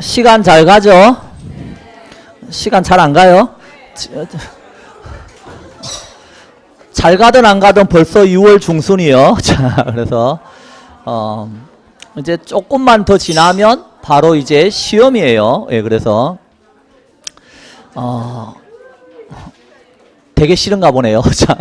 시간 잘 가죠? 시간 잘 안 가요? 잘 가든 안 가든 벌써 6월 중순이요. 자, 그래서 이제 조금만 더 지나면 바로 이제 시험이에요. 예, 그래서 되게 싫은가 보네요. 자,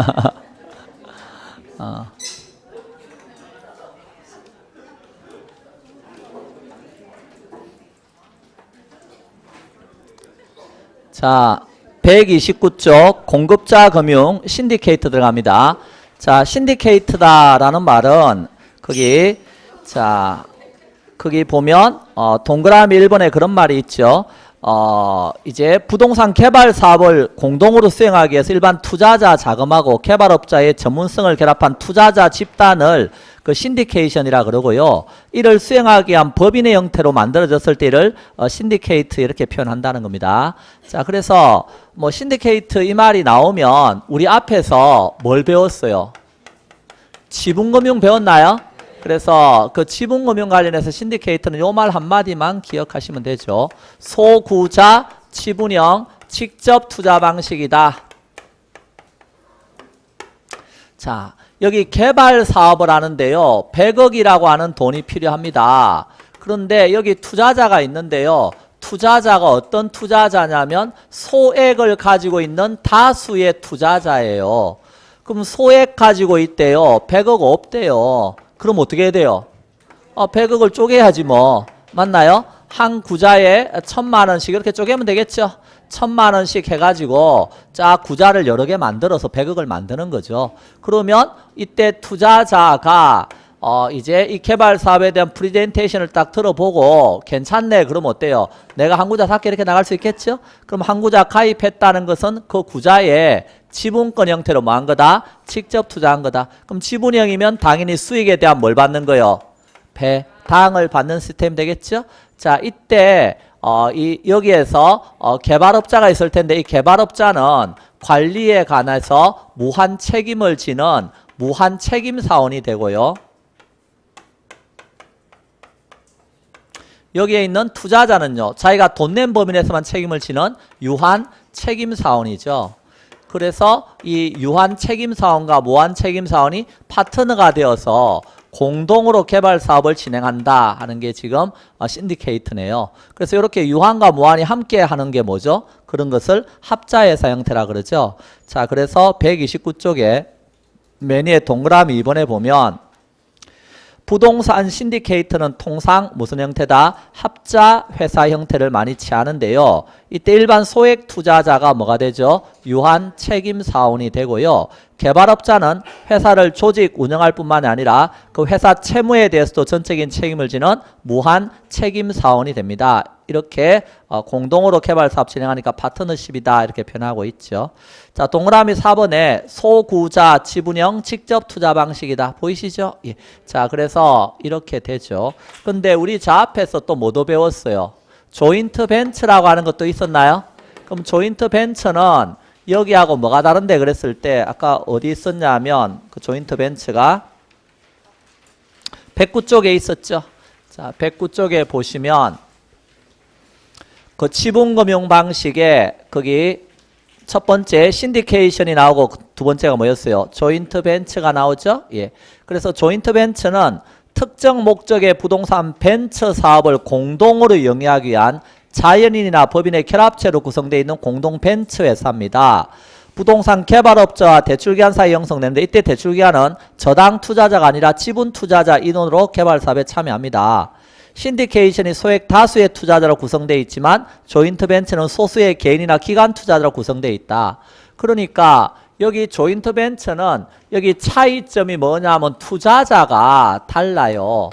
자, 129쪽 공급자 금융 신디케이트 들어갑니다. 자, 신디케이트다라는 말은 거기 보면 동그라미 1번에 그런 말이 있죠. 이제 부동산 개발 사업을 공동으로 수행하기 위해서 일반 투자자 자금하고 개발업자의 전문성을 결합한 투자자 집단을 그 신디케이션이라 그러고요. 이를 수행하기 위한 법인의 형태로 만들어졌을 때 이를 신디케이트 이렇게 표현한다는 겁니다. 자, 그래서 뭐 신디케이트 이 말이 나오면 우리 앞에서 뭘 배웠어요? 지분금융 배웠나요? 그래서 그 지분금융 관련해서 신디케이터는 요 말 한마디만 기억하시면 되죠. 소구자 지분형 직접 투자 방식이다. 자, 여기 개발 사업을 하는데요. 100억이라고 하는 돈이 필요합니다. 그런데 여기 투자자가 있는데요. 투자자가 어떤 투자자냐면 소액을 가지고 있는 다수의 투자자예요. 그럼 소액 가지고 있대요. 100억 없대요. 그럼 어떻게 해야 돼요? 100억을 쪼개야지 뭐. 맞나요? 한 구자에 1000만 원씩 이렇게 쪼개면 되겠죠? 1000만 원씩 해가지고 자 구자를 여러 개 만들어서 100억을 만드는 거죠. 그러면 이때 투자자가 이제 이 개발 사업에 대한 프리젠테이션을 딱 들어보고 괜찮네. 그럼 어때요? 내가 한 구자 살게 이렇게 나갈 수 있겠죠? 그럼 한 구자 가입했다는 것은 그 구자에 지분권 형태로 뭐 한 거다? 직접 투자한 거다. 그럼 지분형이면 당연히 수익에 대한 뭘 받는 거요? 배당을 받는 시스템이 되겠죠? 자, 이때 여기에서 개발업자가 있을 텐데 이 개발업자는 관리에 관해서 무한 책임을 지는 무한 책임 사원이 되고요. 여기에 있는 투자자는요. 자기가 돈 낸 범위에서만 책임을 지는 유한 책임 사원이죠. 그래서 이 유한 책임 사원과 무한 책임 사원이 파트너가 되어서 공동으로 개발 사업을 진행한다 하는 게 지금 신디케이트네요. 그래서 이렇게 유한과 무한이 함께 하는 게 뭐죠? 그런 것을 합자회사 형태라 그러죠. 자, 그래서 129쪽에 맨 위에 동그라미 2번에 보면 부동산 신디케이트는 통상 무슨 형태다? 합자 회사 형태를 많이 취하는데요. 이때 일반 소액 투자자가 뭐가 되죠? 유한 책임 사원이 되고요. 개발업자는 회사를 조직 운영할 뿐만이 아니라 그 회사 채무에 대해서도 전적인 책임을 지는 무한 책임 사원이 됩니다. 이렇게 공동으로 개발 사업 진행하니까 파트너십이다 이렇게 표현하고 있죠. 자, 동그라미 4번에 소구자 지분형 직접 투자 방식이다. 보이시죠? 예. 자, 그래서 이렇게 되죠. 근데 우리 자 앞에서 또 뭐도 배웠어요? 조인트 벤처라고 하는 것도 있었나요? 그럼 조인트 벤처는 여기하고 뭐가 다른데 그랬을 때 아까 어디 있었냐면 그 조인트 벤처가 109쪽에 있었죠. 자, 109쪽에 보시면 그 지분금융 방식에 거기 첫 번째 신디케이션이 나오고 두 번째가 뭐였어요? 조인트 벤처가 나오죠? 예. 그래서 조인트 벤처는 특정 목적의 부동산 벤처 사업을 공동으로 영위하기 위한 자연인이나 법인의 결합체로 구성되어 있는 공동 벤처 회사입니다. 부동산 개발업자와 대출기관 사이 형성되는데 이때 대출기관은 저당 투자자가 아니라 지분 투자자 인원으로 개발 사업에 참여합니다. 신디케이션이 소액 다수의 투자자로 구성되어 있지만 조인트 벤처는 소수의 개인이나 기관 투자자로 구성되어 있다. 그러니까 여기 조인트 벤처는 여기 차이점이 뭐냐면 투자자가 달라요.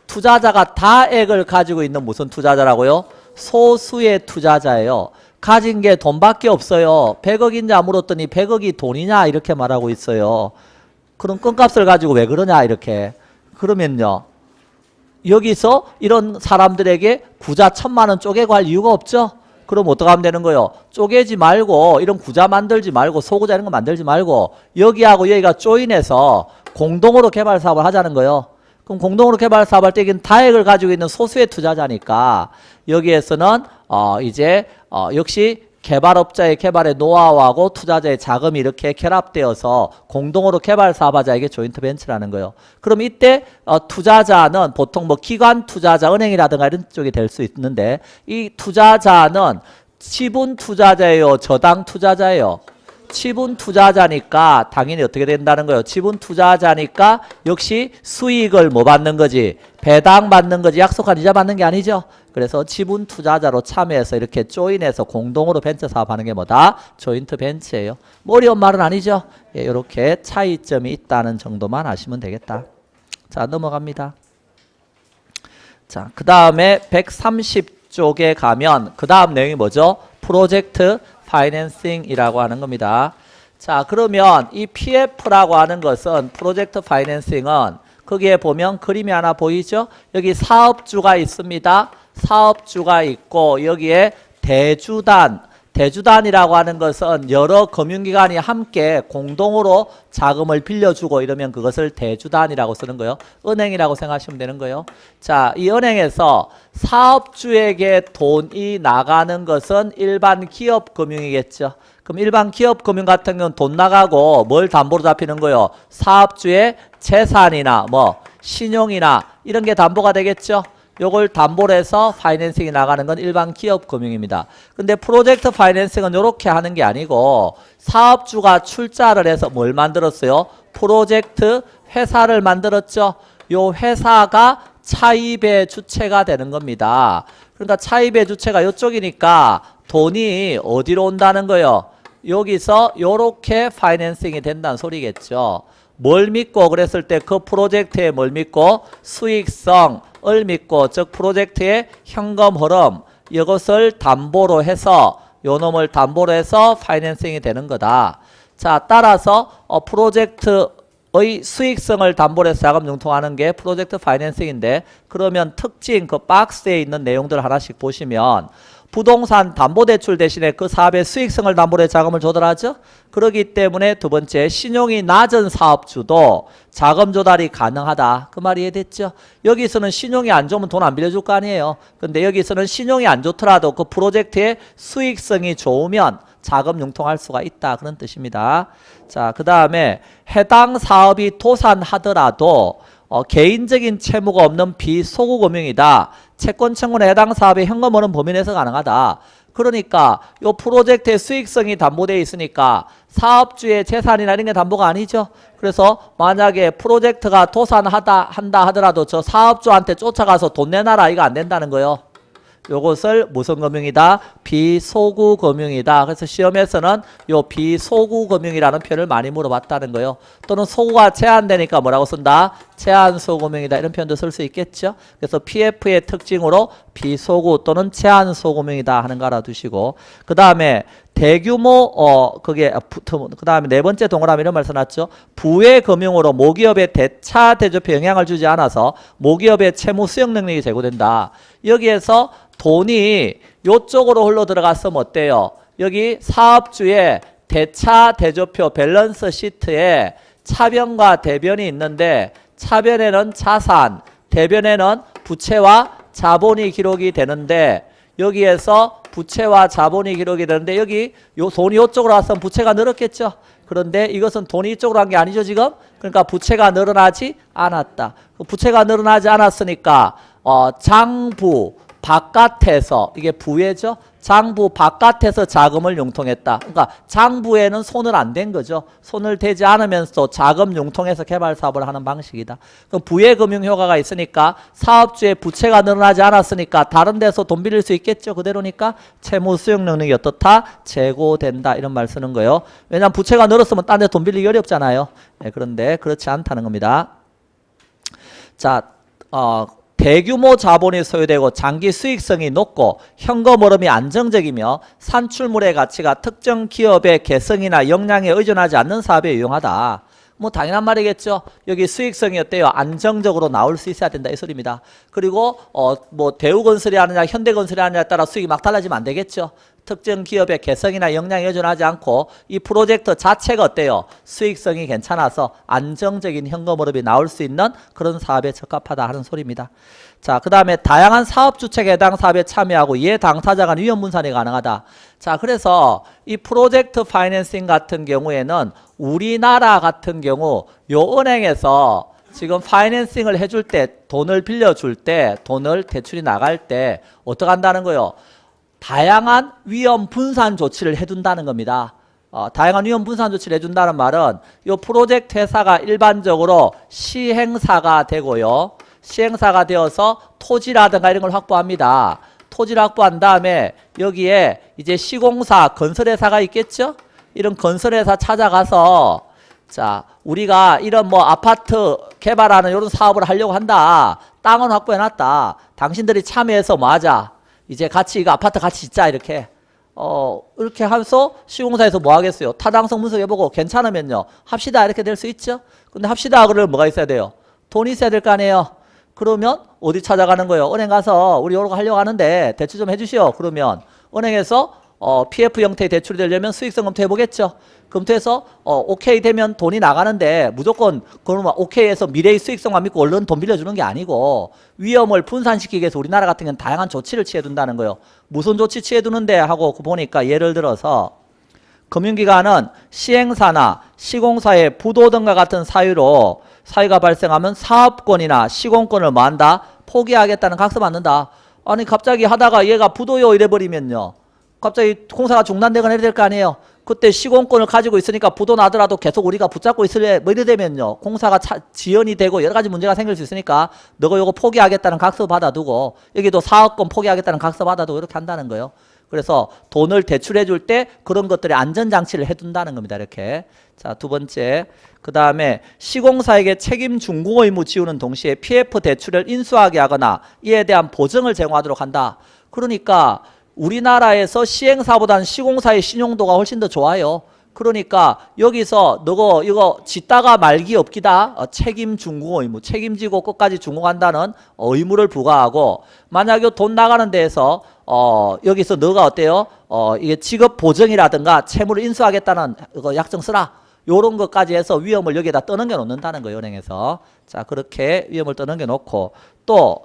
투자자가 다액을 가지고 있는 무슨 투자자라고요? 소수의 투자자예요. 가진 게 돈밖에 없어요. 100억인지 물었더니 100억이 돈이냐 이렇게 말하고 있어요. 그럼 껌값을 가지고 왜 그러냐 이렇게. 그러면요. 여기서 이런 사람들에게 구자 1000만 원 쪼개고 할 이유가 없죠? 그럼 어떻게 하면 되는 거예요? 쪼개지 말고 이런 구자 만들지 말고 소구자 이런 거 만들지 말고 여기하고 여기가 조인해서 공동으로 개발 사업을 하자는 거예요. 그럼 공동으로 개발 사업할 때 이건 다액을 가지고 있는 소수의 투자자니까 여기에서는 이제 역시 개발업자의 개발의 노하우하고 투자자의 자금이 이렇게 결합되어서 공동으로 개발 사업하자, 이게 조인트 벤처라는 거예요. 그럼 이때 투자자는 보통 뭐 기관 투자자, 은행이라든가 이런 쪽이 될 수 있는데 이 투자자는 지분 투자자예요, 저당 투자자예요? 지분 투자자니까 당연히 어떻게 된다는 거예요? 지분 투자자니까 역시 수익을 뭐 받는 거지? 배당 받는 거지, 약속한 이자 받는 게 아니죠. 그래서 지분 투자자로 참여해서 이렇게 조인해서 공동으로 벤처 사업하는 게 뭐다? 조인트 벤처예요. 뭐 어려운 말은 아니죠. 예, 이렇게 차이점이 있다는 정도만 아시면 되겠다. 자, 넘어갑니다. 자, 그 다음에 130쪽에 가면 그 다음 내용이 뭐죠? 프로젝트 파이낸싱이라고 하는 겁니다. 자, 그러면 이 PF라고 하는 것은, 프로젝트 파이낸싱은 거기에 보면 그림이 하나 보이죠? 여기 사업주가 있습니다. 사업주가 있고 여기에 대주단이라고 하는 것은 여러 금융기관이 함께 공동으로 자금을 빌려주고 이러면 그것을 대주단이라고 쓰는 거예요. 은행이라고 생각하시면 되는 거예요. 자, 이 은행에서 사업주에게 돈이 나가는 것은 일반 기업 금융이겠죠. 그럼 일반 기업 금융 같은 경우는 돈 나가고 뭘 담보로 잡히는 거예요? 사업주의 재산이나 뭐 신용이나 이런 게 담보가 되겠죠. 요걸 담보로 해서 파이낸싱이 나가는 건 일반 기업 금융입니다. 근데 프로젝트 파이낸싱은 이렇게 하는 게 아니고 사업주가 출자를 해서 뭘 만들었어요? 프로젝트 회사를 만들었죠. 요 회사가 차입의 주체가 되는 겁니다. 그러니까 차입의 주체가 이쪽이니까 돈이 어디로 온다는 거예요? 여기서 요렇게 파이낸싱이 된다는 소리겠죠. 뭘 믿고 그랬을 때 그 프로젝트에 뭘 믿고? 수익성을 믿고, 즉 프로젝트의 현금 흐름, 이것을 담보로 해서 요 놈을 담보로 해서 파이낸싱이 되는 거다. 자, 따라서 프로젝트의 수익성을 담보로 해서 자금 융통하는 게 프로젝트 파이낸싱인데, 그러면 특징 그 박스에 있는 내용들 하나씩 보시면 부동산 담보대출 대신에 그 사업의 수익성을 담보로 해서 자금을 조달하죠. 그렇기 때문에 두 번째, 신용이 낮은 사업주도 자금 조달이 가능하다. 그 말 이해됐죠? 여기서는 신용이 안 좋으면 돈 안 빌려줄 거 아니에요. 근데 여기서는 신용이 안 좋더라도 그 프로젝트의 수익성이 좋으면 자금 융통할 수가 있다. 그런 뜻입니다. 자, 그 다음에 해당 사업이 도산하더라도 개인적인 채무가 없는 비소구금융이다. 채권 청구는 해당 사업의 현금 흐름 범위 내에서 가능하다. 그러니까 요 프로젝트의 수익성이 담보되어 있으니까 사업주의 재산이나 이런 게 담보가 아니죠. 그래서 만약에 프로젝트가 도산한다 하더라도 저 사업주한테 쫓아가서 돈 내놔라, 이거 안 된다는 거예요. 요것을 무슨 금융이다? 비소구 금융이다. 그래서 시험에서는 요 비소구 금융이라는 표현을 많이 물어봤다는 거예요. 또는 소구가 제한되니까 뭐라고 쓴다? 제한소구 금융이다. 이런 표현도 쓸 수 있겠죠. 그래서 PF의 특징으로 비소구 또는 제한소구 금융이다 하는 거 알아두시고, 그 다음에 대규모 그 다음에 네 번째 동그라미 이런 말 써놨죠. 부의 금융으로 모기업의 대차 대조표 영향을 주지 않아서 모기업의 채무 수용 능력이 제고된다. 여기에서 돈이 요쪽으로 흘러 들어갔으면 어때요? 여기 사업주의 대차 대조표 밸런스 시트에 차변과 대변이 있는데, 차변에는 자산, 대변에는 부채와 자본이 기록이 되는데, 여기에서 부채와 자본이 기록이 되는데 여기 요 돈이 이쪽으로 왔으면 부채가 늘었겠죠. 그런데 이것은 돈이 이쪽으로 간 게 아니죠, 지금. 그러니까 부채가 늘어나지 않았다. 부채가 늘어나지 않았으니까 장부 바깥에서, 이게 부회죠. 장부 바깥에서 자금을 융통했다. 그러니까 장부에는 손을 안 댄 거죠. 손을 대지 않으면서 자금 융통해서 개발 사업을 하는 방식이다. 그럼 부의 금융 효과가 있으니까 사업주의 부채가 늘어나지 않았으니까 다른 데서 돈 빌릴 수 있겠죠. 그대로니까 채무 수용 능력이 어떻다? 제고된다. 이런 말 쓰는 거예요. 왜냐하면 부채가 늘었으면 딴 데 돈 빌리기 어렵잖아요. 네, 그런데 그렇지 않다는 겁니다. 자, 대규모 자본이 소요되고 장기 수익성이 높고 현금 흐름이 안정적이며 산출물의 가치가 특정 기업의 개성이나 역량에 의존하지 않는 사업에 유용하다. 뭐 당연한 말이겠죠. 여기 수익성이 어때요? 안정적으로 나올 수 있어야 된다, 이 소리입니다. 그리고 뭐 대우건설이 하느냐 현대건설이 하느냐에 따라 수익이 막 달라지면 안 되겠죠. 특정 기업의 개성이나 역량에 의존하지 않고 이 프로젝트 자체가 어때요? 수익성이 괜찮아서 안정적인 현금 흐름이 나올 수 있는 그런 사업에 적합하다 하는 소리입니다. 자, 그 다음에 다양한 사업 주체가 해당 사업에 참여하고 이해 당사자 간 위험 분산이 가능하다. 자, 그래서 이 프로젝트 파이낸싱 같은 경우에는 우리나라 같은 경우 요 은행에서 지금 파이낸싱을 해줄 때 돈을 빌려줄 때 돈을 대출이 나갈 때 어떻게 한다는 거요? 다양한 위험 분산 조치를 해둔다는 겁니다. 다양한 위험 분산 조치를 해준다는 말은 이 프로젝트 회사가 일반적으로 시행사가 되고요. 시행사가 되어서 토지라든가 이런 걸 확보합니다. 토지를 확보한 다음에 여기에 이제 시공사, 건설회사가 있겠죠? 이런 건설회사 찾아가서 자, 우리가 이런 뭐 아파트 개발하는 이런 사업을 하려고 한다. 땅은 확보해놨다. 당신들이 참여해서 뭐 하자. 이제 같이 이거 아파트 같이 짓자 이렇게. 이렇게 하면서 시공사에서 뭐 하겠어요? 타당성 분석해보고 괜찮으면요. 합시다 이렇게 될 수 있죠? 근데 합시다 그러면 뭐가 있어야 돼요? 돈이 있어야 될 거 아니에요? 그러면 어디 찾아가는 거예요? 은행 가서 우리 이거 하려고 하는데 대출 좀 해주시오. 그러면 은행에서 PF 형태의 대출이 되려면 수익성 검토해보겠죠. 검토해서 오케이 되면 돈이 나가는데 무조건 그러면 오케이해서 미래의 수익성만 믿고 얼른 돈 빌려주는 게 아니고 위험을 분산시키기 위해서 우리나라 같은 경우는 다양한 조치를 취해둔다는 거예요. 무슨 조치 취해두는데 하고 보니까 예를 들어서 금융기관은 시행사나 시공사의 부도 등과 같은 사유로 사유가 발생하면 사업권이나 시공권을 뭐 한다? 포기하겠다는 각서 받는다. 아니 갑자기 하다가 얘가 부도요 이래버리면요. 갑자기 공사가 중단되거나 이래 될 거 아니에요. 그때 시공권을 가지고 있으니까 부도 나더라도 계속 우리가 붙잡고 있을래 뭐 이래 되면요. 공사가 지연이 되고 여러 가지 문제가 생길 수 있으니까 너가 요거 포기하겠다는 각서 받아두고 여기도 사업권 포기하겠다는 각서 받아두고 이렇게 한다는 거예요. 그래서 돈을 대출해 줄 때 그런 것들의 안전장치를 해둔다는 겁니다. 이렇게. 자, 두 번째. 그 다음에 시공사에게 책임 준공 의무 지우는 동시에 PF 대출을 인수하게 하거나 이에 대한 보증을 제공하도록 한다. 그러니까 우리나라에서 시행사보다는 시공사의 신용도가 훨씬 더 좋아요. 그러니까 여기서 너거 이거 짓다가 말기 없기다. 책임 준공 의무, 책임지고 끝까지 준공한다는 의무를 부과하고 만약에 돈 나가는 데에서 여기서 너가 어때요? 이게 직업 보증이라든가 채무를 인수하겠다는 이거 약정 쓰라. 요런 것까지 해서 위험을 여기에다 떠넘겨 놓는다는 거예요, 은행에서. 자, 그렇게 위험을 떠넘겨 놓고 또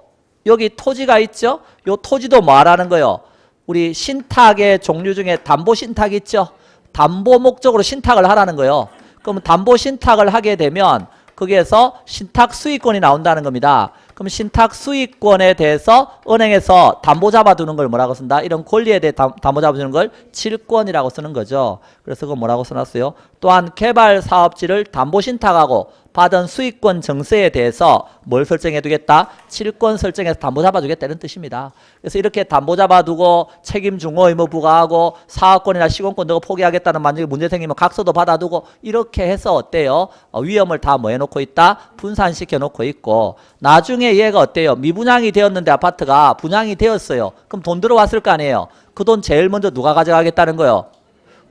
여기 토지가 있죠? 요 토지도 뭐하라는 거예요? 우리 신탁의 종류 중에 담보 신탁 있죠? 담보 목적으로 신탁을 하라는 거예요. 그럼 담보 신탁을 하게 되면 거기에서 신탁 수익권이 나온다는 겁니다. 그럼 신탁 수익권에 대해서 은행에서 담보 잡아두는 걸 뭐라고 쓴다? 이런 권리에 대해 담보 잡아두는 걸 질권이라고 쓰는 거죠. 그래서 그거 뭐라고 써놨어요? 또한 개발 사업지를 담보 신탁하고 받은 수익권 증세에 대해서 뭘 설정해 두겠다? 칠권 설정해서 담보 잡아두겠다 이런 뜻입니다. 그래서 이렇게 담보 잡아두고 책임 중호 의무 부과하고 사업권이나 시공권 너가 포기하겠다는 만약에 문제 생기면 각서도 받아두고 이렇게 해서 어때요? 위험을 다 뭐 해놓고 있다? 분산시켜 놓고 있고 나중에 얘가 어때요? 미분양이 되었는데 아파트가 분양이 되었어요. 그럼 돈 들어왔을 거 아니에요? 그 돈 제일 먼저 누가 가져가겠다는 거예요?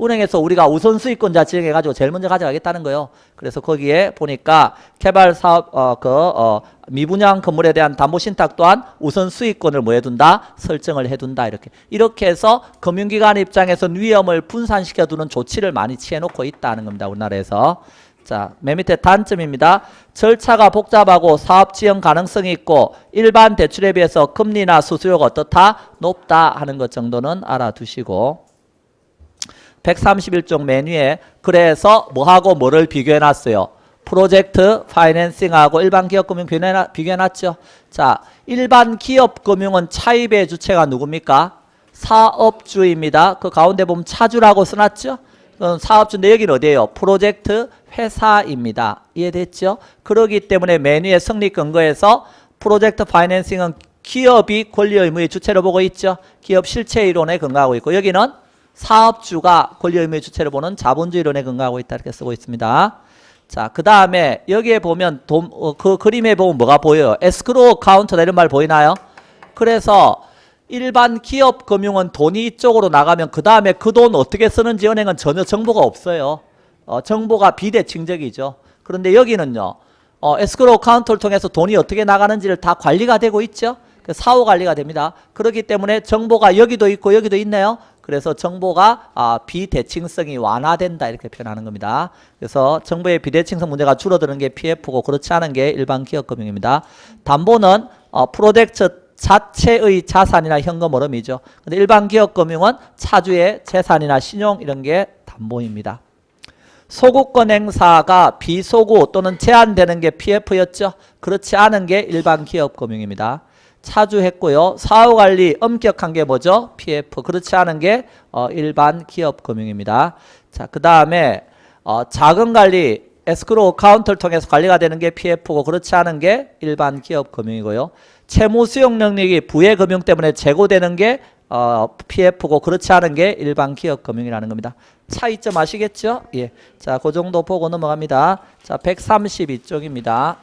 은행에서 우리가 우선 수익권자 지정해가지고 제일 먼저 가져가겠다는 거예요. 그래서 거기에 보니까 개발 사업, 미분양 건물에 대한 담보 신탁 또한 우선 수익권을 뭐 해둔다? 설정을 해둔다. 이렇게 해서 금융기관 입장에서는 위험을 분산시켜두는 조치를 많이 취해놓고 있다는 겁니다. 우리나라에서. 자, 맨 밑에 단점입니다. 절차가 복잡하고 사업 지연 가능성이 있고 일반 대출에 비해서 금리나 수수료가 어떻다? 높다 하는 것 정도는 알아두시고 131쪽 메뉴에 그래서 뭐하고 뭐를 비교해놨어요? 프로젝트 파이낸싱하고 일반 기업금융 비교해놨죠. 자, 일반 기업금융은 차입의 주체가 누굽니까? 사업주입니다. 그 가운데 보면 차주라고 써놨죠. 사업주인데 여기는 어디예요? 프로젝트 회사입니다. 이해됐죠? 그러기 때문에 메뉴의 성립 근거에서 프로젝트 파이낸싱은 기업이 권리 의무의 주체로 보고 있죠. 기업 실체 이론에 근거하고 있고 여기는 사업주가 권리 의무의 주체로 보는 자본주의 이론에 근거하고 있다 이렇게 쓰고 있습니다. 자, 그 다음에 여기에 보면 그 그림에 보면 뭐가 보여요? 에스크로우 카운터다 이런 말 보이나요? 그래서 일반 기업 금융은 돈이 이쪽으로 나가면 그 다음에 그 돈 어떻게 쓰는지 은행은 전혀 정보가 없어요. 정보가 비대칭적이죠. 그런데 여기는요. 에스크로우 카운터를 통해서 돈이 어떻게 나가는지를 다 관리가 되고 있죠. 사후 관리가 됩니다. 그렇기 때문에 정보가 여기도 있고 여기도 있네요. 그래서 정보가 비대칭성이 완화된다 이렇게 표현하는 겁니다. 그래서 정보의 비대칭성 문제가 줄어드는 게 PF고 그렇지 않은 게 일반 기업금융입니다. 담보는 프로젝트 자체의 자산이나 현금 흐름이죠. 근데 일반 기업금융은 차주의 재산이나 신용 이런 게 담보입니다. 소구권 행사가 비소구 또는 제한되는 게 PF였죠. 그렇지 않은 게 일반 기업금융입니다. 차주했고요. 사후관리 엄격한 게 뭐죠? PF. 그렇지 않은 게 일반 기업금융입니다. 자, 그 다음에 자금관리 에스크로우 어카운트를 통해서 관리가 되는 게 PF고 그렇지 않은 게 일반 기업금융이고요. 채무 수용 능력이 부의 금융 때문에 제고되는 게 PF고 그렇지 않은 게 일반 기업금융이라는 겁니다. 차이점 아시겠죠? 예. 자, 그 정도 보고 넘어갑니다. 자, 132쪽입니다.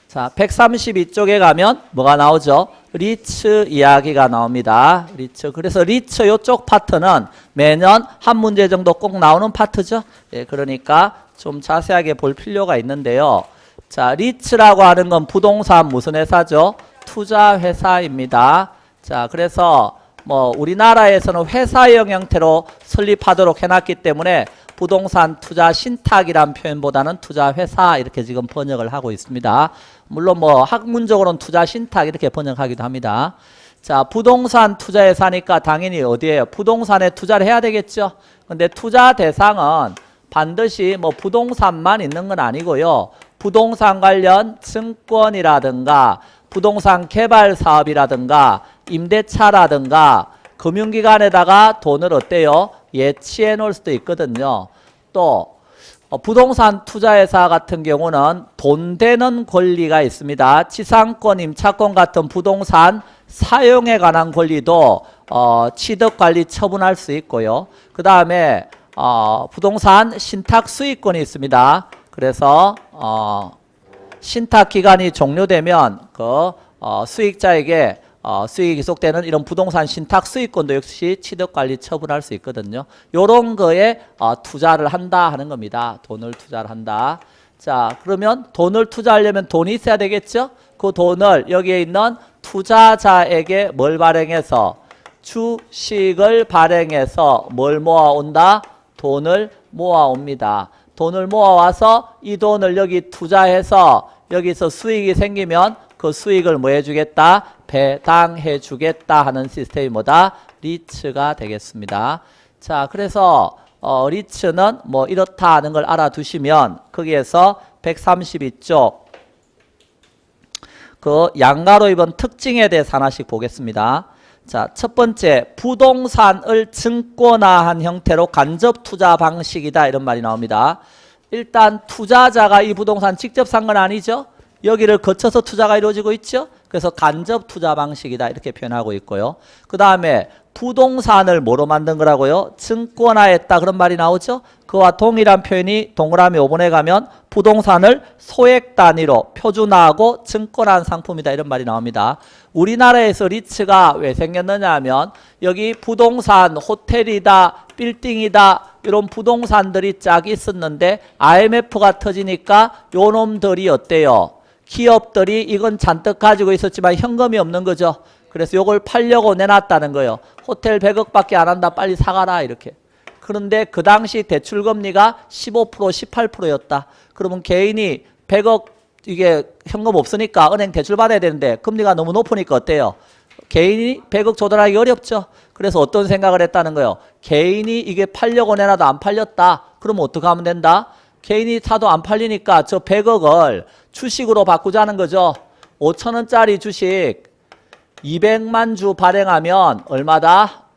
자, 132쪽에 가면 뭐가 나오죠? 리츠 이야기가 나옵니다. 리츠. 그래서 리츠 요쪽 파트는 매년 한 문제 정도 꼭 나오는 파트죠. 예, 그러니까 좀 자세하게 볼 필요가 있는데요. 자, 리츠라고 하는 건 부동산 무슨 회사죠? 투자회사입니다. 자, 그래서 뭐 우리나라에서는 회사형 형태로 설립하도록 해놨기 때문에 부동산 투자 신탁이란 표현보다는 투자회사 이렇게 지금 번역을 하고 있습니다. 물론 뭐 학문적으로는 투자 신탁 이렇게 번역하기도 합니다. 자, 부동산 투자회사니까 당연히 어디에요? 부동산에 투자를 해야 되겠죠. 근데 투자 대상은 반드시 뭐 부동산만 있는 건 아니고요. 부동산 관련 증권이라든가 부동산 개발 사업이라든가 임대차라든가 금융기관에다가 돈을 어때요? 예치해 놓을 수도 있거든요. 또 부동산 투자회사 같은 경우는 돈 되는 권리가 있습니다. 지상권, 임차권 같은 부동산 사용에 관한 권리도 취득관리 처분할 수 있고요. 그 다음에 부동산 신탁 수익권이 있습니다. 그래서 신탁 기간이 종료되면 그 수익자에게 수익이 기속되는 이런 부동산 신탁 수익권도 역시 취득관리 처분할 수 있거든요. 요런 거에 투자를 한다 하는 겁니다. 돈을 투자를 한다. 자, 그러면 돈을 투자하려면 돈이 있어야 되겠죠? 그 돈을 여기에 있는 투자자에게 뭘 발행해서 주식을 발행해서 뭘 모아온다? 돈을 모아옵니다. 돈을 모아와서 이 돈을 여기 투자해서 여기서 수익이 생기면 그 수익을 뭐 해주겠다? 배당해 주겠다 하는 시스템이 뭐다? 리츠가 되겠습니다. 자, 그래서 리츠는 뭐 이렇다 하는 걸 알아두시면 거기에서 132쪽 그 양가로 입은 특징에 대해서 하나씩 보겠습니다. 자, 첫 번째, 부동산을 증권화한 형태로 간접 투자 방식이다 이런 말이 나옵니다. 일단 투자자가 이 부동산 직접 산 건 아니죠. 여기를 거쳐서 투자가 이루어지고 있죠. 그래서 간접 투자 방식이다 이렇게 표현하고 있고요. 그 다음에 부동산을 뭐로 만든 거라고요? 증권화했다 그런 말이 나오죠. 그와 동일한 표현이 동그라미 5번에 가면 부동산을 소액 단위로 표준화하고 증권화한 상품이다 이런 말이 나옵니다. 우리나라에서 리츠가 왜 생겼느냐 하면 여기 부동산 호텔이다 빌딩이다 이런 부동산들이 쫙 있었는데 IMF가 터지니까 요 놈들이 어때요? 기업들이 이건 잔뜩 가지고 있었지만 현금이 없는 거죠. 그래서 요걸 팔려고 내놨다는 거예요. 호텔 100억밖에 안 한다. 빨리 사가라 이렇게. 그런데 그 당시 대출금리가 15% 18%였다. 그러면 개인이 100억 이게 현금 없으니까 은행 대출 받아야 되는데 금리가 너무 높으니까 어때요? 개인이 100억 조달하기 어렵죠. 그래서 어떤 생각을 했다는 거예요. 개인이 이게 팔려고 내놔도 안 팔렸다. 그러면 어떻게 하면 된다? 개인이 사도 안 팔리니까 저 100억을 주식으로 바꾸자는 거죠. 5천원짜리 주식 200만 주 발행하면 얼마다?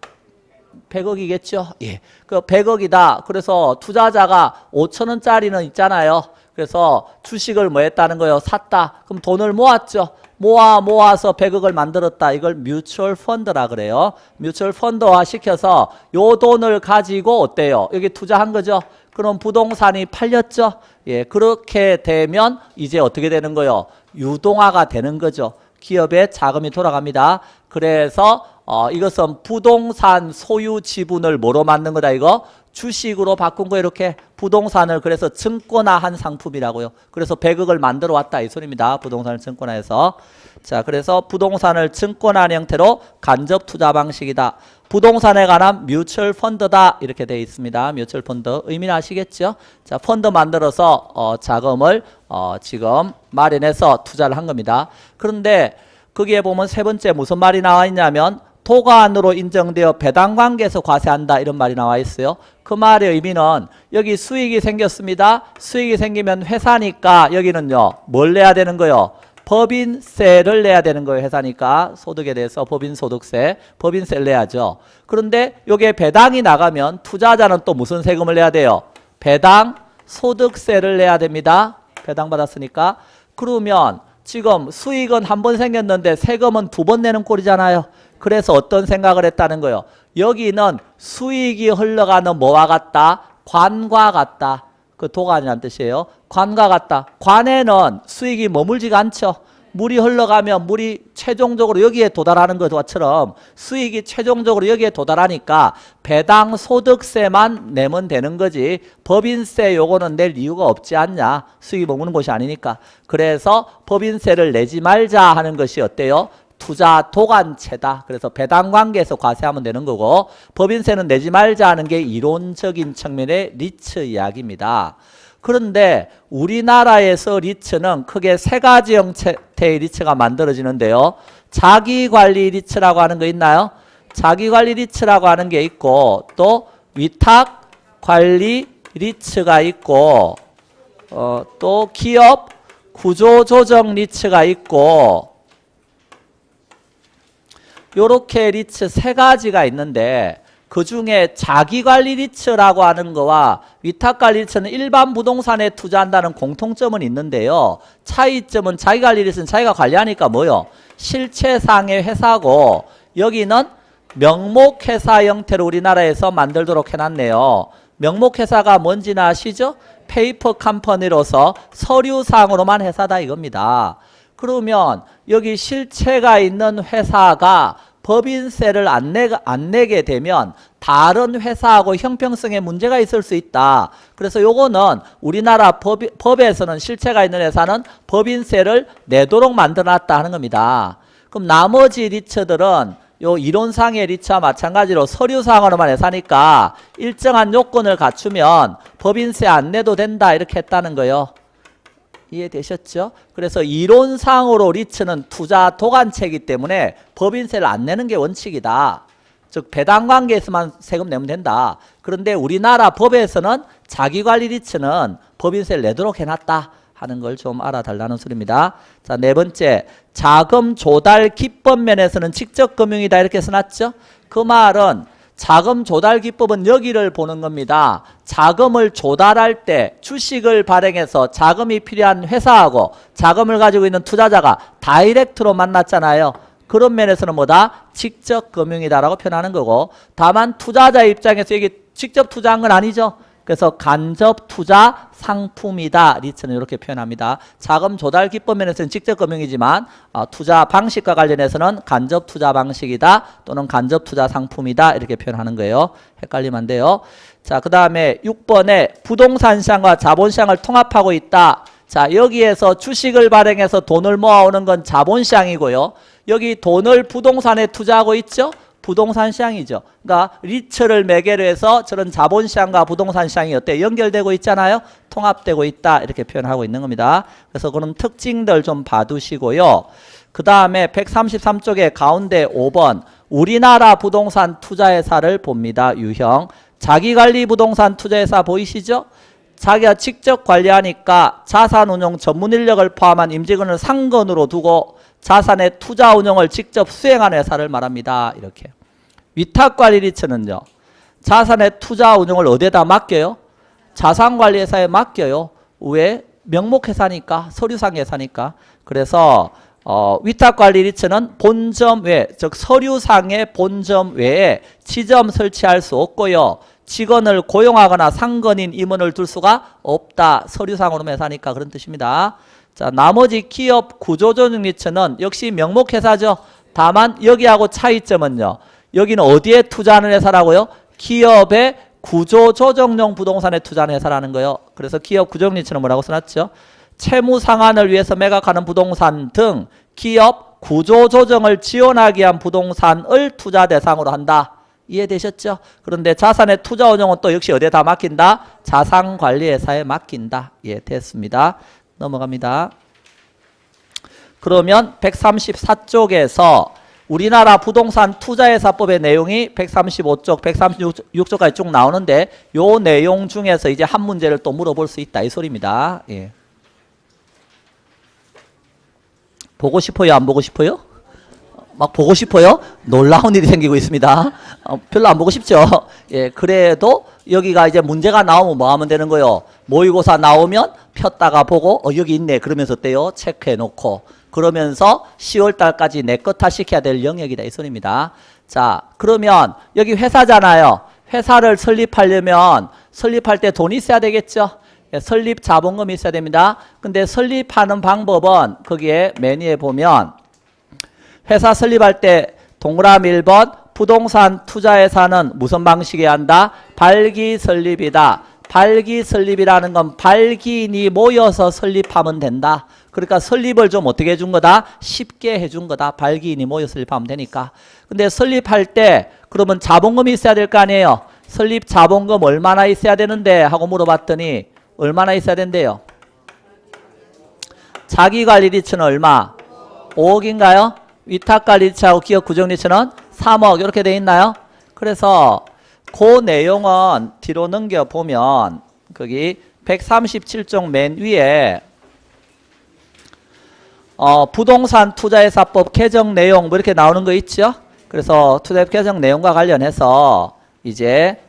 100억이겠죠. 예. 그 100억이다. 그래서 투자자가 5천원짜리는 있잖아요. 그래서 주식을 뭐 했다는 거예요? 샀다. 그럼 돈을 모았죠. 모아서 100억을 만들었다. 이걸 뮤추얼 펀드라 그래요. 뮤추얼 펀드화 시켜서 요 돈을 가지고 어때요? 여기 투자한 거죠. 그럼 부동산이 팔렸죠. 예, 그렇게 되면 이제 어떻게 되는 거예요? 유동화가 되는 거죠. 기업에 자금이 돌아갑니다. 그래서 이것은 부동산 소유 지분을 뭐로 만든 거다 이거? 주식으로 바꾼 거 이렇게 부동산을 그래서 증권화한 상품이라고요. 그래서 100억을 만들어 왔다 이 소리입니다. 부동산을 증권화해서. 자, 그래서 부동산을 증권화한 형태로 간접 투자 방식이다. 부동산에 관한 뮤추얼 펀드다 이렇게 되어 있습니다. 뮤추얼 펀드 의미는 아시겠죠? 자, 펀드 만들어서 자금을 지금 마련해서 투자를 한 겁니다. 그런데 거기에 보면 세 번째 무슨 말이 나와 있냐면 도관으로 인정되어 배당 관계에서 과세한다 이런 말이 나와 있어요. 그 말의 의미는 여기 수익이 생겼습니다. 수익이 생기면 회사니까 여기는요 뭘 내야 되는 거요? 법인세를 내야 되는 거예요. 회사니까 소득에 대해서 법인소득세, 법인세를 내야죠. 그런데 이게 배당이 나가면 투자자는 또 무슨 세금을 내야 돼요? 배당 소득세를 내야 됩니다. 배당 받았으니까. 그러면 지금 수익은 한 번 생겼는데 세금은 두 번 내는 꼴이잖아요. 그래서 어떤 생각을 했다는 거예요. 여기는 수익이 흘러가는 뭐와 같다? 관과 같다. 그 도관이라는 뜻이에요. 관과 같다. 관에는 수익이 머물지가 않죠. 물이 흘러가면 물이 최종적으로 여기에 도달하는 것처럼 수익이 최종적으로 여기에 도달하니까 배당 소득세만 내면 되는 거지 법인세 요거는 낼 이유가 없지 않냐. 수익이 머무는 곳이 아니니까. 그래서 법인세를 내지 말자 하는 것이 어때요? 투자 도관체다. 그래서 배당 관계에서 과세하면 되는 거고 법인세는 내지 말자 하는 게 이론적인 측면의 리츠 이야기입니다. 그런데 우리나라에서 리츠는 크게 세 가지 형태의 리츠가 만들어지는데요. 자기관리 리츠라고 하는 거 있나요? 자기관리 리츠라고 하는 게 있고 또 위탁관리 리츠가 있고 또 기업 구조조정 리츠가 있고 요렇게 리츠 세 가지가 있는데 그 중에 자기관리 리츠라고 하는 거와 위탁관리 리츠는 일반 부동산에 투자한다는 공통점은 있는데요. 차이점은 자기관리 리츠는 자기가 관리하니까 뭐요? 실체상의 회사고 여기는 명목회사 형태로 우리나라에서 만들도록 해놨네요. 명목회사가 뭔지는 아시죠? 페이퍼 컴퍼니로서 서류상으로만 회사다 이겁니다. 그러면 여기 실체가 있는 회사가 법인세를 안 내게 되면 다른 회사하고 형평성에 문제가 있을 수 있다. 그래서 요거는 우리나라 법에서는 실체가 있는 회사는 법인세를 내도록 만들어놨다 하는 겁니다. 그럼 나머지 리츠들은 요 이론상의 리츠와 마찬가지로 서류상으로만 회사니까 일정한 요건을 갖추면 법인세 안 내도 된다 이렇게 했다는 거예요. 이해되셨죠? 그래서 이론상으로 리츠는 투자 도관체이기 때문에 법인세를 안 내는 게 원칙이다. 즉 배당 관계에서만 세금 내면 된다. 그런데 우리나라 법에서는 자기관리 리츠는 법인세를 내도록 해놨다 하는 걸 좀 알아달라는 소리입니다. 자, 네 번째, 자금 조달 기법 면에서는 직접 금융이다 이렇게 써놨죠? 그 말은 자금 조달 기법은 여기를 보는 겁니다. 자금을 조달할 때 주식을 발행해서 자금이 필요한 회사하고 자금을 가지고 있는 투자자가 다이렉트로 만났잖아요. 그런 면에서는 뭐다? 직접 금융이다라고 표현하는 거고 다만 투자자 입장에서 여기 직접 투자한 건 아니죠. 그래서 간접 투자 상품이다. 리츠는 이렇게 표현합니다. 자금 조달 기법 면에서는 직접 금융이지만 투자 방식과 관련해서는 간접 투자 방식이다 또는 간접 투자 상품이다 이렇게 표현하는 거예요. 헷갈리면 안 돼요. 자, 그 다음에 6번에 부동산 시장과 자본 시장을 통합하고 있다. 자, 여기에서 주식을 발행해서 돈을 모아오는 건 자본 시장이고요. 여기 돈을 부동산에 투자하고 있죠. 부동산 시장이죠. 그러니까 리츠를 매개로 해서 저런 자본시장과 부동산 시장이 어때? 연결되고 있잖아요. 통합되고 있다 이렇게 표현하고 있는 겁니다. 그래서 그런 특징들 좀 봐두시고요. 그 다음에 133쪽에 가운데 5번 우리나라 부동산 투자회사를 봅니다. 유형 자기관리 부동산 투자회사 보이시죠? 자기가 직접 관리하니까 자산운용 전문 인력을 포함한 임직원을 상권으로 두고 자산의 투자 운용을 직접 수행하는 회사를 말합니다. 이렇게. 위탁관리 리츠는요. 자산의 투자 운용을 어디에다 맡겨요? 자산관리회사에 맡겨요. 왜? 명목회사니까. 서류상 회사니까. 그래서 위탁관리 리츠는 본점 외, 즉 서류상의 본점 외에 지점 설치할 수 없고요. 직원을 고용하거나 상권인 임원을 둘 수가 없다. 서류상으로 회사니까 그런 뜻입니다. 자, 나머지 기업 구조조정 리츠는 역시 명목회사죠. 다만 여기하고 차이점은요. 여기는 어디에 투자하는 회사라고요? 기업의 구조조정용 부동산에 투자하는 회사라는 거예요. 그래서 기업 구조정리처는 뭐라고 써놨죠? 채무 상환을 위해서 매각하는 부동산 등 기업 구조조정을 지원하기 위한 부동산을 투자 대상으로 한다. 이해되셨죠? 그런데 자산의 투자 운용은 또 역시 어디에다 맡긴다? 자산관리회사에 맡긴다. 예, 됐습니다. 넘어갑니다. 그러면 134쪽에서 우리나라 부동산 투자회사법의 내용이 135쪽, 136쪽까지 쭉 나오는데 요 내용 중에서 이제 한 문제를 또 물어볼 수 있다. 이 소리입니다. 예. 보고 싶어요? 안 보고 싶어요? 막 보고 싶어요? 놀라운 일이 생기고 있습니다. 별로 안 보고 싶죠? 예, 그래도 여기가 이제 문제가 나오면 뭐 하면 되는 거예요? 모의고사 나오면 폈다가 보고 여기 있네 그러면서 어때요? 체크해 놓고 그러면서 10월 달까지 내 것 다 시켜야 될 영역이다 이 소리입니다. 자, 그러면 여기 회사잖아요. 회사를 설립하려면 설립할 때 돈이 있어야 되겠죠? 예, 설립 자본금이 있어야 됩니다. 근데 설립하는 방법은 거기에 메뉴에 보면 회사 설립할 때 동그라미 1번 부동산 투자회사는 무슨 방식에 한다? 발기 설립이다. 발기 설립이라는 건 발기인이 모여서 설립하면 된다. 그러니까 설립을 좀 어떻게 해준 거다? 쉽게 해준 거다. 발기인이 모여서 설립하면 되니까. 근데 설립할 때 그러면 자본금이 있어야 될 거 아니에요? 설립 자본금 얼마나 있어야 되는데 하고 물어봤더니 얼마나 있어야 된대요? 자기관리리츠는 얼마? 5억인가요? 위탁관리리츠하고 기업 구정리츠는 3억 이렇게 돼 있나요? 그래서 그 내용은 뒤로 넘겨보면 거기 137쪽 맨 위에 부동산 투자회사법 개정 내용 뭐 이렇게 나오는 거 있죠? 그래서 투자회사 개정 내용과 관련해서 이제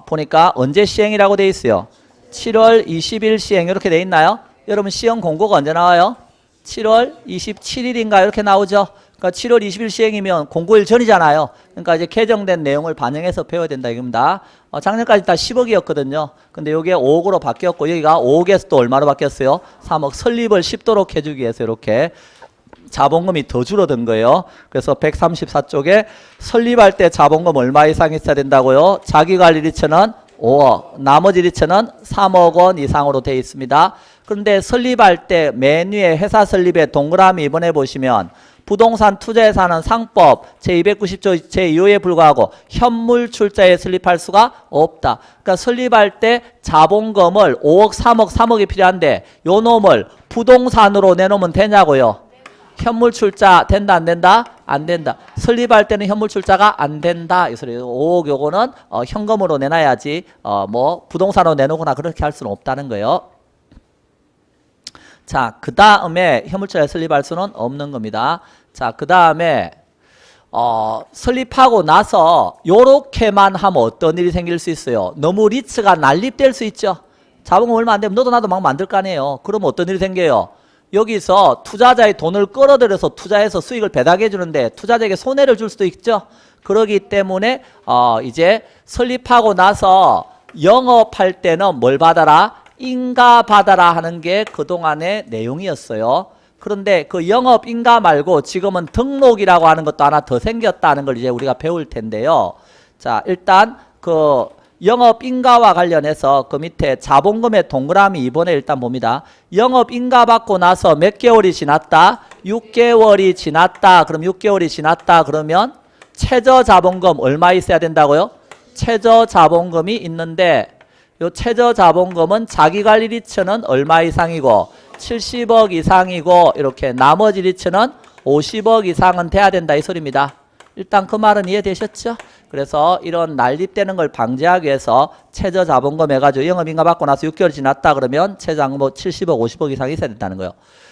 보니까 언제 시행이라고 돼 있어요? 7월 20일 시행 이렇게 돼 있나요? 여러분 시험 공고가 언제 나와요? 7월 27일인가 이렇게 나오죠? 그러니까 7월 20일 시행이면 공고일 전이잖아요. 그러니까 이제 개정된 내용을 반영해서 배워야 된다 이겁니다. 작년까지 다 10억이었거든요. 근데 이게 5억으로 바뀌었고 여기가 5억에서 또 얼마로 바뀌었어요? 3억. 설립을 쉽도록 해주기 위해서 이렇게 자본금이 더 줄어든 거예요. 그래서 134쪽에 설립할 때 자본금 얼마 이상 있어야 된다고요? 자기관리 리처는 5억, 나머지 리처는 3억 원 이상으로 되어 있습니다. 그런데 설립할 때 맨 위에 회사 설립에 동그라미 이번에 보시면 부동산 투자회사는 상법 제290조 제2호에 불과하고 현물 출자에 설립할 수가 없다. 그러니까 설립할 때 자본금을 5억, 3억, 3억이 필요한데 요 놈을 부동산으로 내놓으면 되냐고요. 현물 출자 된다 안 된다? 안 된다. 설립할 때는 현물 출자가 안 된다. 이 소리예요. 5억 요거는 현금으로 내놔야지 뭐 부동산으로 내놓거나 그렇게 할 수는 없다는 거예요. 자, 그 다음에 현물차에 설립할 수는 없는 겁니다. 자, 그 다음에 설립하고 나서 요렇게만 하면 어떤 일이 생길 수 있어요? 너무 리츠가 난립될 수 있죠. 자본금 얼마 안 되면 너도 나도 막 만들 거 아니에요. 그러면 어떤 일이 생겨요? 여기서 투자자의 돈을 끌어들여서 투자해서 수익을 배당해 주는데 투자자에게 손해를 줄 수도 있죠. 그러기 때문에 이제 설립하고 나서 영업할 때는 뭘 받아라? 인가 받아라 하는 게 그동안의 내용이었어요. 그런데 그 영업 인가 말고 지금은 등록이라고 하는 것도 하나 더 생겼다는 걸 이제 우리가 배울 텐데요. 자, 일단 그 영업 인가와 관련해서 그 밑에 자본금의 동그라미 이번에 일단 봅니다. 영업 인가 받고 나서 몇 개월이 지났다? 6개월이 지났다. 그럼 6개월이 지났다. 그러면 최저 자본금 얼마 있어야 된다고요? 최저 자본금이 있는데 요 최저 자본금은 자기관리 리츠는 얼마 이상이고 70억 이상이고 이렇게 나머지 리츠는 50억 이상은 돼야 된다 이 소리입니다. 일단 그 말은 이해되셨죠? 그래서 이런 난립되는 걸 방지하기 위해서 최저 자본금 해가지고 영업인가 받고 나서 6개월이 지났다 그러면 최저 자본금 70억 50억 이상 있어야 된다는 거예요.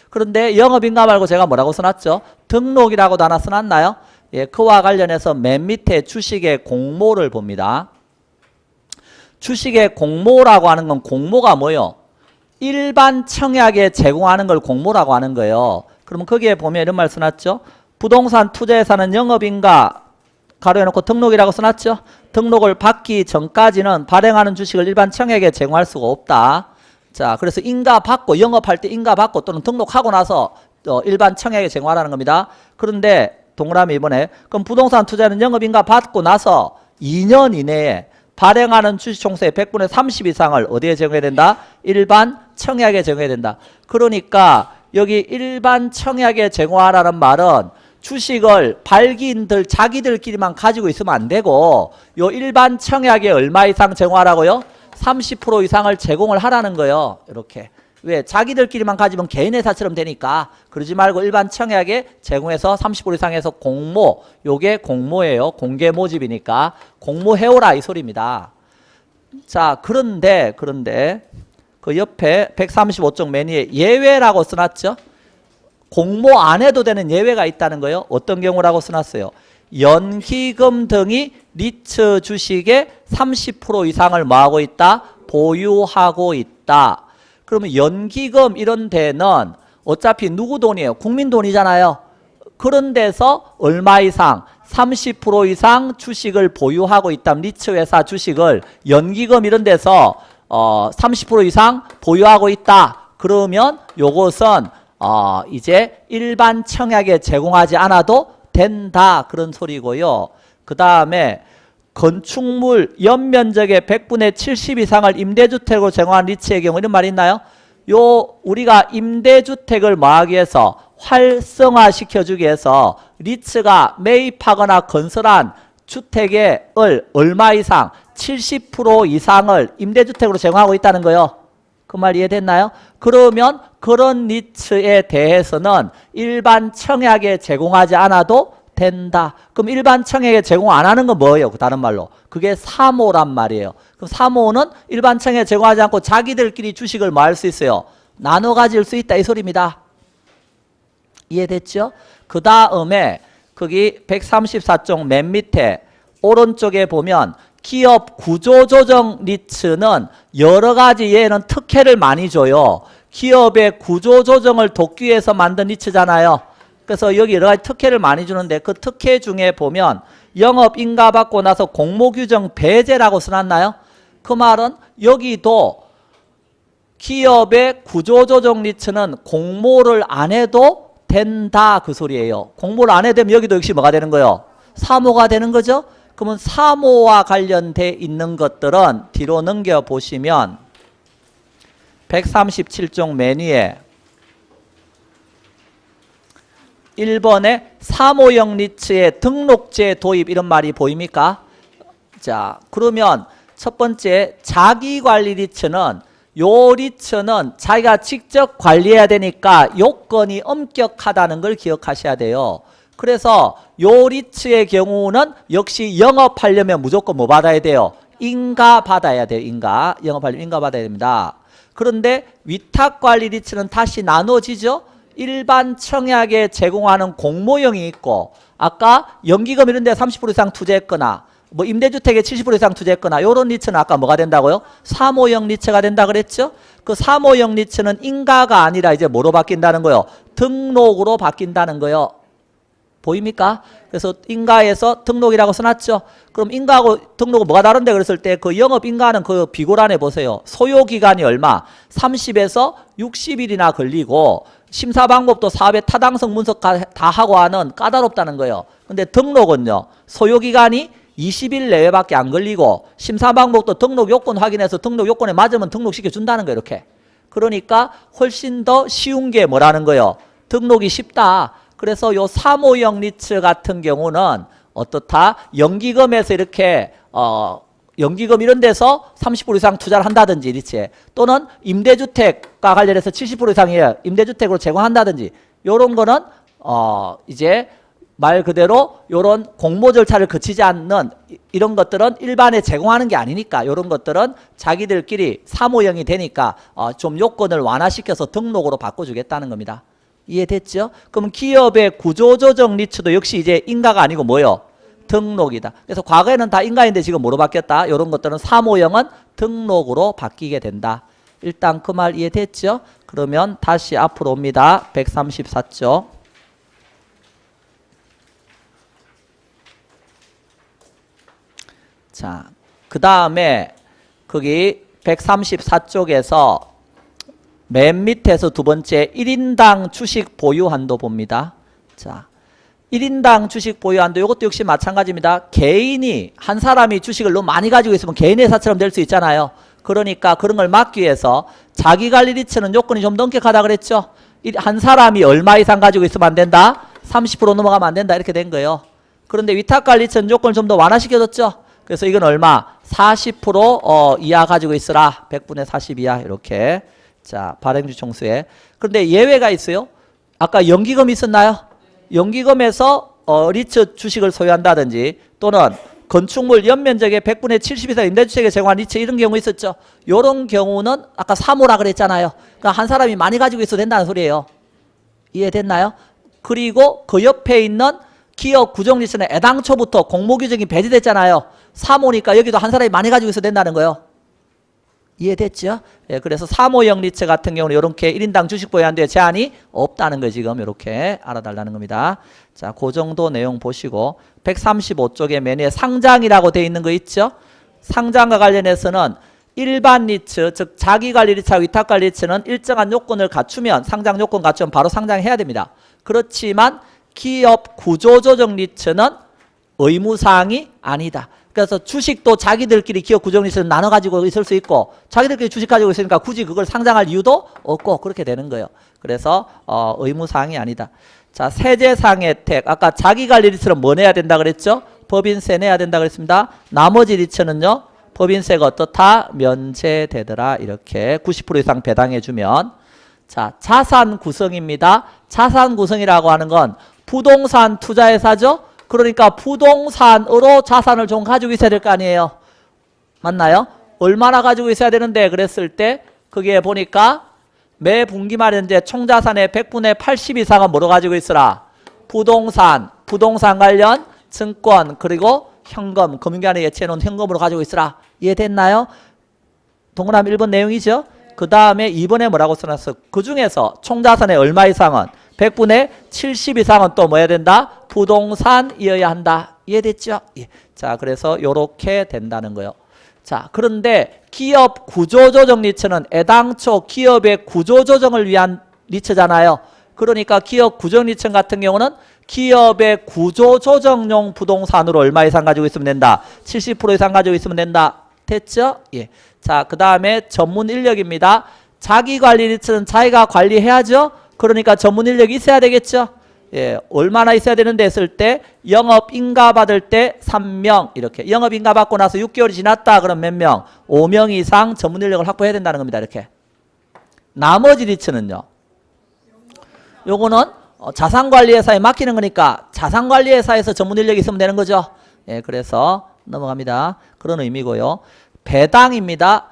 그런데 영업인가 말고 제가 뭐라고 써놨죠? 등록이라고도 하나 써놨나요? 예, 그와 관련해서 맨 밑에 주식의 공모를 봅니다. 주식의 공모라고 하는 건 공모가 뭐예요? 일반 청약에 제공하는 걸 공모라고 하는 거예요. 그러면 거기에 보면 이런 말 써놨죠? 부동산 투자회사는 영업인가 가로해놓고 등록이라고 써놨죠? 등록을 받기 전까지는 발행하는 주식을 일반 청약에 제공할 수가 없다. 자, 그래서 인가 받고 영업할 때 인가 받고 또는 등록하고 나서 일반 청약에 제공하라는 겁니다. 그런데 동그라미 이번에 그럼 부동산 투자는 영업인가 받고 나서 2년 이내에 발행하는 주식 총수의 100분의 30 이상을 어디에 제공해야 된다? 일반 청약에 제공해야 된다. 그러니까 여기 일반 청약에 제공하라는 말은 주식을 발기인들 자기들끼리만 가지고 있으면 안 되고 요 일반 청약에 얼마 이상 제공하라고요? 30% 이상을 제공을 하라는 거예요. 이렇게. 왜? 자기들끼리만 가지면 개인회사처럼 되니까 그러지 말고 일반 청약에 제공해서 30% 이상에서 공모, 요게 공모예요. 공개 모집이니까 공모해오라 이 소리입니다. 자, 그런데 그 옆에 135쪽 메뉴에 예외라고 써놨죠? 공모 안 해도 되는 예외가 있다는 거예요. 어떤 경우라고 써놨어요? 연기금 등이 리츠 주식의 30% 이상을 뭐하고 있다? 보유하고 있다. 그러면 연기금 이런 데는 어차피 누구 돈이에요? 국민 돈이잖아요. 그런 데서 얼마 이상? 30% 이상 주식을 보유하고 있다면 리츠 회사 주식을 연기금 이런 데서 30% 이상 보유하고 있다. 그러면 요것은 이제 일반 청약에 제공하지 않아도 된다. 그런 소리고요. 그 다음에 건축물 연면적의 100분의 70 이상을 임대주택으로 제공한 리츠의 경우 이런 말이 있나요? 우리가 임대주택을 뭐하기 위해서 활성화시켜주기 위해서 리츠가 매입하거나 건설한 주택의 얼마 이상 70% 이상을 임대주택으로 제공하고 있다는 거예요. 그 말 이해됐나요? 그러면 그런 리츠에 대해서는 일반 청약에 제공하지 않아도 된다. 그럼 일반 청약에 제공 안 하는 건 뭐예요? 다른 말로. 그게 사모란 말이에요. 그럼 사모는 일반 청약에 제공하지 않고 자기들끼리 주식을 뭐 할 수 있어요? 나눠 가질 수 있다 이 소리입니다. 이해됐죠? 그 다음에 거기 134쪽 맨 밑에 오른쪽에 보면 기업 구조조정 리츠는 여러 가지 얘는 특혜를 많이 줘요. 기업의 구조조정을 돕기 위해서 만든 리츠잖아요. 그래서 여기 여러 가지 특혜를 많이 주는데 그 특혜 중에 보면 영업 인가 받고 나서 공모규정 배제라고 써놨나요? 그 말은 여기도 기업의 구조조정 리츠는 공모를 안 해도 된다 그 소리예요. 공모를 안 해도 되면 여기도 역시 뭐가 되는 거예요? 사모가 되는 거죠? 그러면 사모와 관련돼 있는 것들은 뒤로 넘겨보시면 137쪽 메뉴에 1번에 사모형 리츠의 등록제 도입 이런 말이 보입니까? 자, 그러면 첫 번째 자기관리 리츠는 요 리츠는 자기가 직접 관리해야 되니까 요건이 엄격하다는 걸 기억하셔야 돼요. 그래서 요 리츠의 경우는 역시 영업하려면 무조건 뭐 받아야 돼요? 인가 받아야 돼요. 인가. 영업하려면 인가 받아야 됩니다. 그런데 위탁관리 리츠는 다시 나눠지죠. 일반 청약에 제공하는 공모형이 있고 아까 연기금 이런 데 30% 이상 투자했거나 뭐 임대주택에 70% 이상 투자했거나 이런 리츠는 아까 뭐가 된다고요? 사모형 리츠가 된다 그랬죠? 그 사모형 리츠는 인가가 아니라 이제 뭐로 바뀐다는 거예요? 등록으로 바뀐다는 거예요. 보입니까? 그래서 인가에서 등록이라고 써놨죠. 그럼 인가하고 등록은 뭐가 다른데 그랬을 때 그 영업인가는 그 비고란에 보세요. 소요기간이 얼마? 30에서 60일이나 걸리고 심사 방법도 사업의 타당성 분석 다 하고 하는 까다롭다는 거예요. 근데 등록은요. 소요기간이 20일 내외밖에 안 걸리고 심사 방법도 등록 요건 확인해서 등록 요건에 맞으면 등록시켜 준다는 거예요. 이렇게. 그러니까 훨씬 더 쉬운 게 뭐라는 거예요? 등록이 쉽다. 그래서 요 사모형 리츠 같은 경우는 어떻다? 연기금에서 이렇게 연기금 이런 데서 30% 이상 투자를 한다든지 리츠에 또는 임대주택과 관련해서 70% 이상의 임대주택으로 제공한다든지 요런 거는 이제 말 그대로 요런 공모 절차를 거치지 않는 이런 것들은 일반에 제공하는 게 아니니까 요런 것들은 자기들끼리 사모형이 되니까 좀 요건을 완화시켜서 등록으로 바꿔주겠다는 겁니다. 이해됐죠? 그럼 기업의 구조조정 리츠도 역시 이제 인가가 아니고 뭐요? 등록이다. 그래서 과거에는 다 인가인데 지금 뭐로 바뀌었다? 이런 것들은 사모형은 등록으로 바뀌게 된다. 일단 그 말 이해됐죠? 그러면 다시 앞으로 옵니다. 134쪽. 자, 그 다음에 거기 134쪽에서 맨 밑에서 두 번째 1인당 주식 보유 한도 봅니다. 자, 1인당 주식 보유한도 이것도 역시 마찬가지입니다. 개인이 한 사람이 주식을 너무 많이 가지고 있으면 개인의 회사처럼 될 수 있잖아요. 그러니까 그런 걸 막기 위해서 자기관리 리츠는 요건이 좀 엄격하다 그랬죠. 한 사람이 얼마 이상 가지고 있으면 안 된다. 30% 넘어가면 안 된다. 이렇게 된 거예요. 그런데 위탁관리 리츠는 요건을 좀 더 완화시켜줬죠. 그래서 이건 얼마? 40% 이하 가지고 있으라. 100분의 40 이하 이렇게. 자, 발행주 총수에. 그런데 예외가 있어요. 아까 연기금 있었나요? 연기금에서 리츠 주식을 소유한다든지 또는 건축물 연면적의 100분의 70 이상 임대주택에 제공한 리츠 이런 경우 있었죠. 이런 경우는 아까 3호라 그랬잖아요. 그러니까 한 사람이 많이 가지고 있어도 된다는 소리예요. 이해됐나요? 그리고 그 옆에 있는 기업 구정리츠는 애당초부터 공모규정이 배제됐잖아요. 3호니까 여기도 한 사람이 많이 가지고 있어도 된다는 거예요. 이해됐죠? 예, 그래서 3호형 리츠 같은 경우는 이렇게 1인당 주식 보유한도에 제한이 없다는 거 지금 이렇게 알아달라는 겁니다. 자, 그 정도 내용 보시고 135쪽에 맨 위에 상장이라고 되어 있는 거 있죠? 상장과 관련해서는 일반 리츠, 즉 자기관리 리츠하고 위탁관리 리츠는 일정한 요건을 갖추면 상장 요건 갖추면 바로 상장해야 됩니다. 그렇지만 기업 구조조정 리츠는 의무사항이 아니다. 그래서 주식도 자기들끼리 기업 구정 리츠는 나눠 가지고 있을 수 있고 자기들끼리 주식 가지고 있으니까 굳이 그걸 상장할 이유도 없고 그렇게 되는 거예요. 그래서 의무사항이 아니다. 자, 세제상 혜택. 아까 자기관리 리츠는 뭐 내야 된다 그랬죠? 법인세 내야 된다 그랬습니다. 나머지 리츠는요. 법인세가 어떻다? 면제되더라. 이렇게 90% 이상 배당해주면. 자, 자산 구성입니다. 자산 구성이라고 하는 건 부동산 투자회사죠? 그러니까 부동산으로 자산을 좀 가지고 있어야 될 거 아니에요. 맞나요? 얼마나 가지고 있어야 되는데 그랬을 때 그게 보니까 매 분기 말에 이제 총자산의 100분의 80 이상은 뭐로 가지고 있으라? 부동산 관련 증권 그리고 현금, 금융기관에 예치해놓은 현금으로 가지고 있으라. 이해됐나요? 동그라미 1번 내용이죠. 그 다음에 2번에 뭐라고 써놨어? 그 중에서 총자산의 얼마 이상은 100분의 70 이상은 또 뭐 해야 된다? 부동산이어야 한다. 이해됐죠? 예. 자, 그래서 요렇게 된다는 거예요. 자, 그런데 기업 구조조정 리츠는 애당초 기업의 구조조정을 위한 리츠잖아요. 그러니까 기업 구조조정 리츠 같은 경우는 기업의 구조조정용 부동산으로 얼마 이상 가지고 있으면 된다? 70% 이상 가지고 있으면 된다. 됐죠? 예. 자, 그 다음에 전문 인력입니다. 자기관리 리츠는 자기가 관리해야죠? 그러니까 전문 인력이 있어야 되겠죠? 예, 얼마나 있어야 되는데 했을 때 영업인가 받을 때 3명 이렇게 영업인가 받고 나서 6개월이 지났다 그럼 몇 명? 5명 이상 전문 인력을 확보해야 된다는 겁니다. 이렇게. 나머지 리츠는요. 요거는 자산관리회사에 맡기는 거니까 자산관리회사에서 전문 인력이 있으면 되는 거죠. 예, 그래서 넘어갑니다. 그런 의미고요. 배당입니다.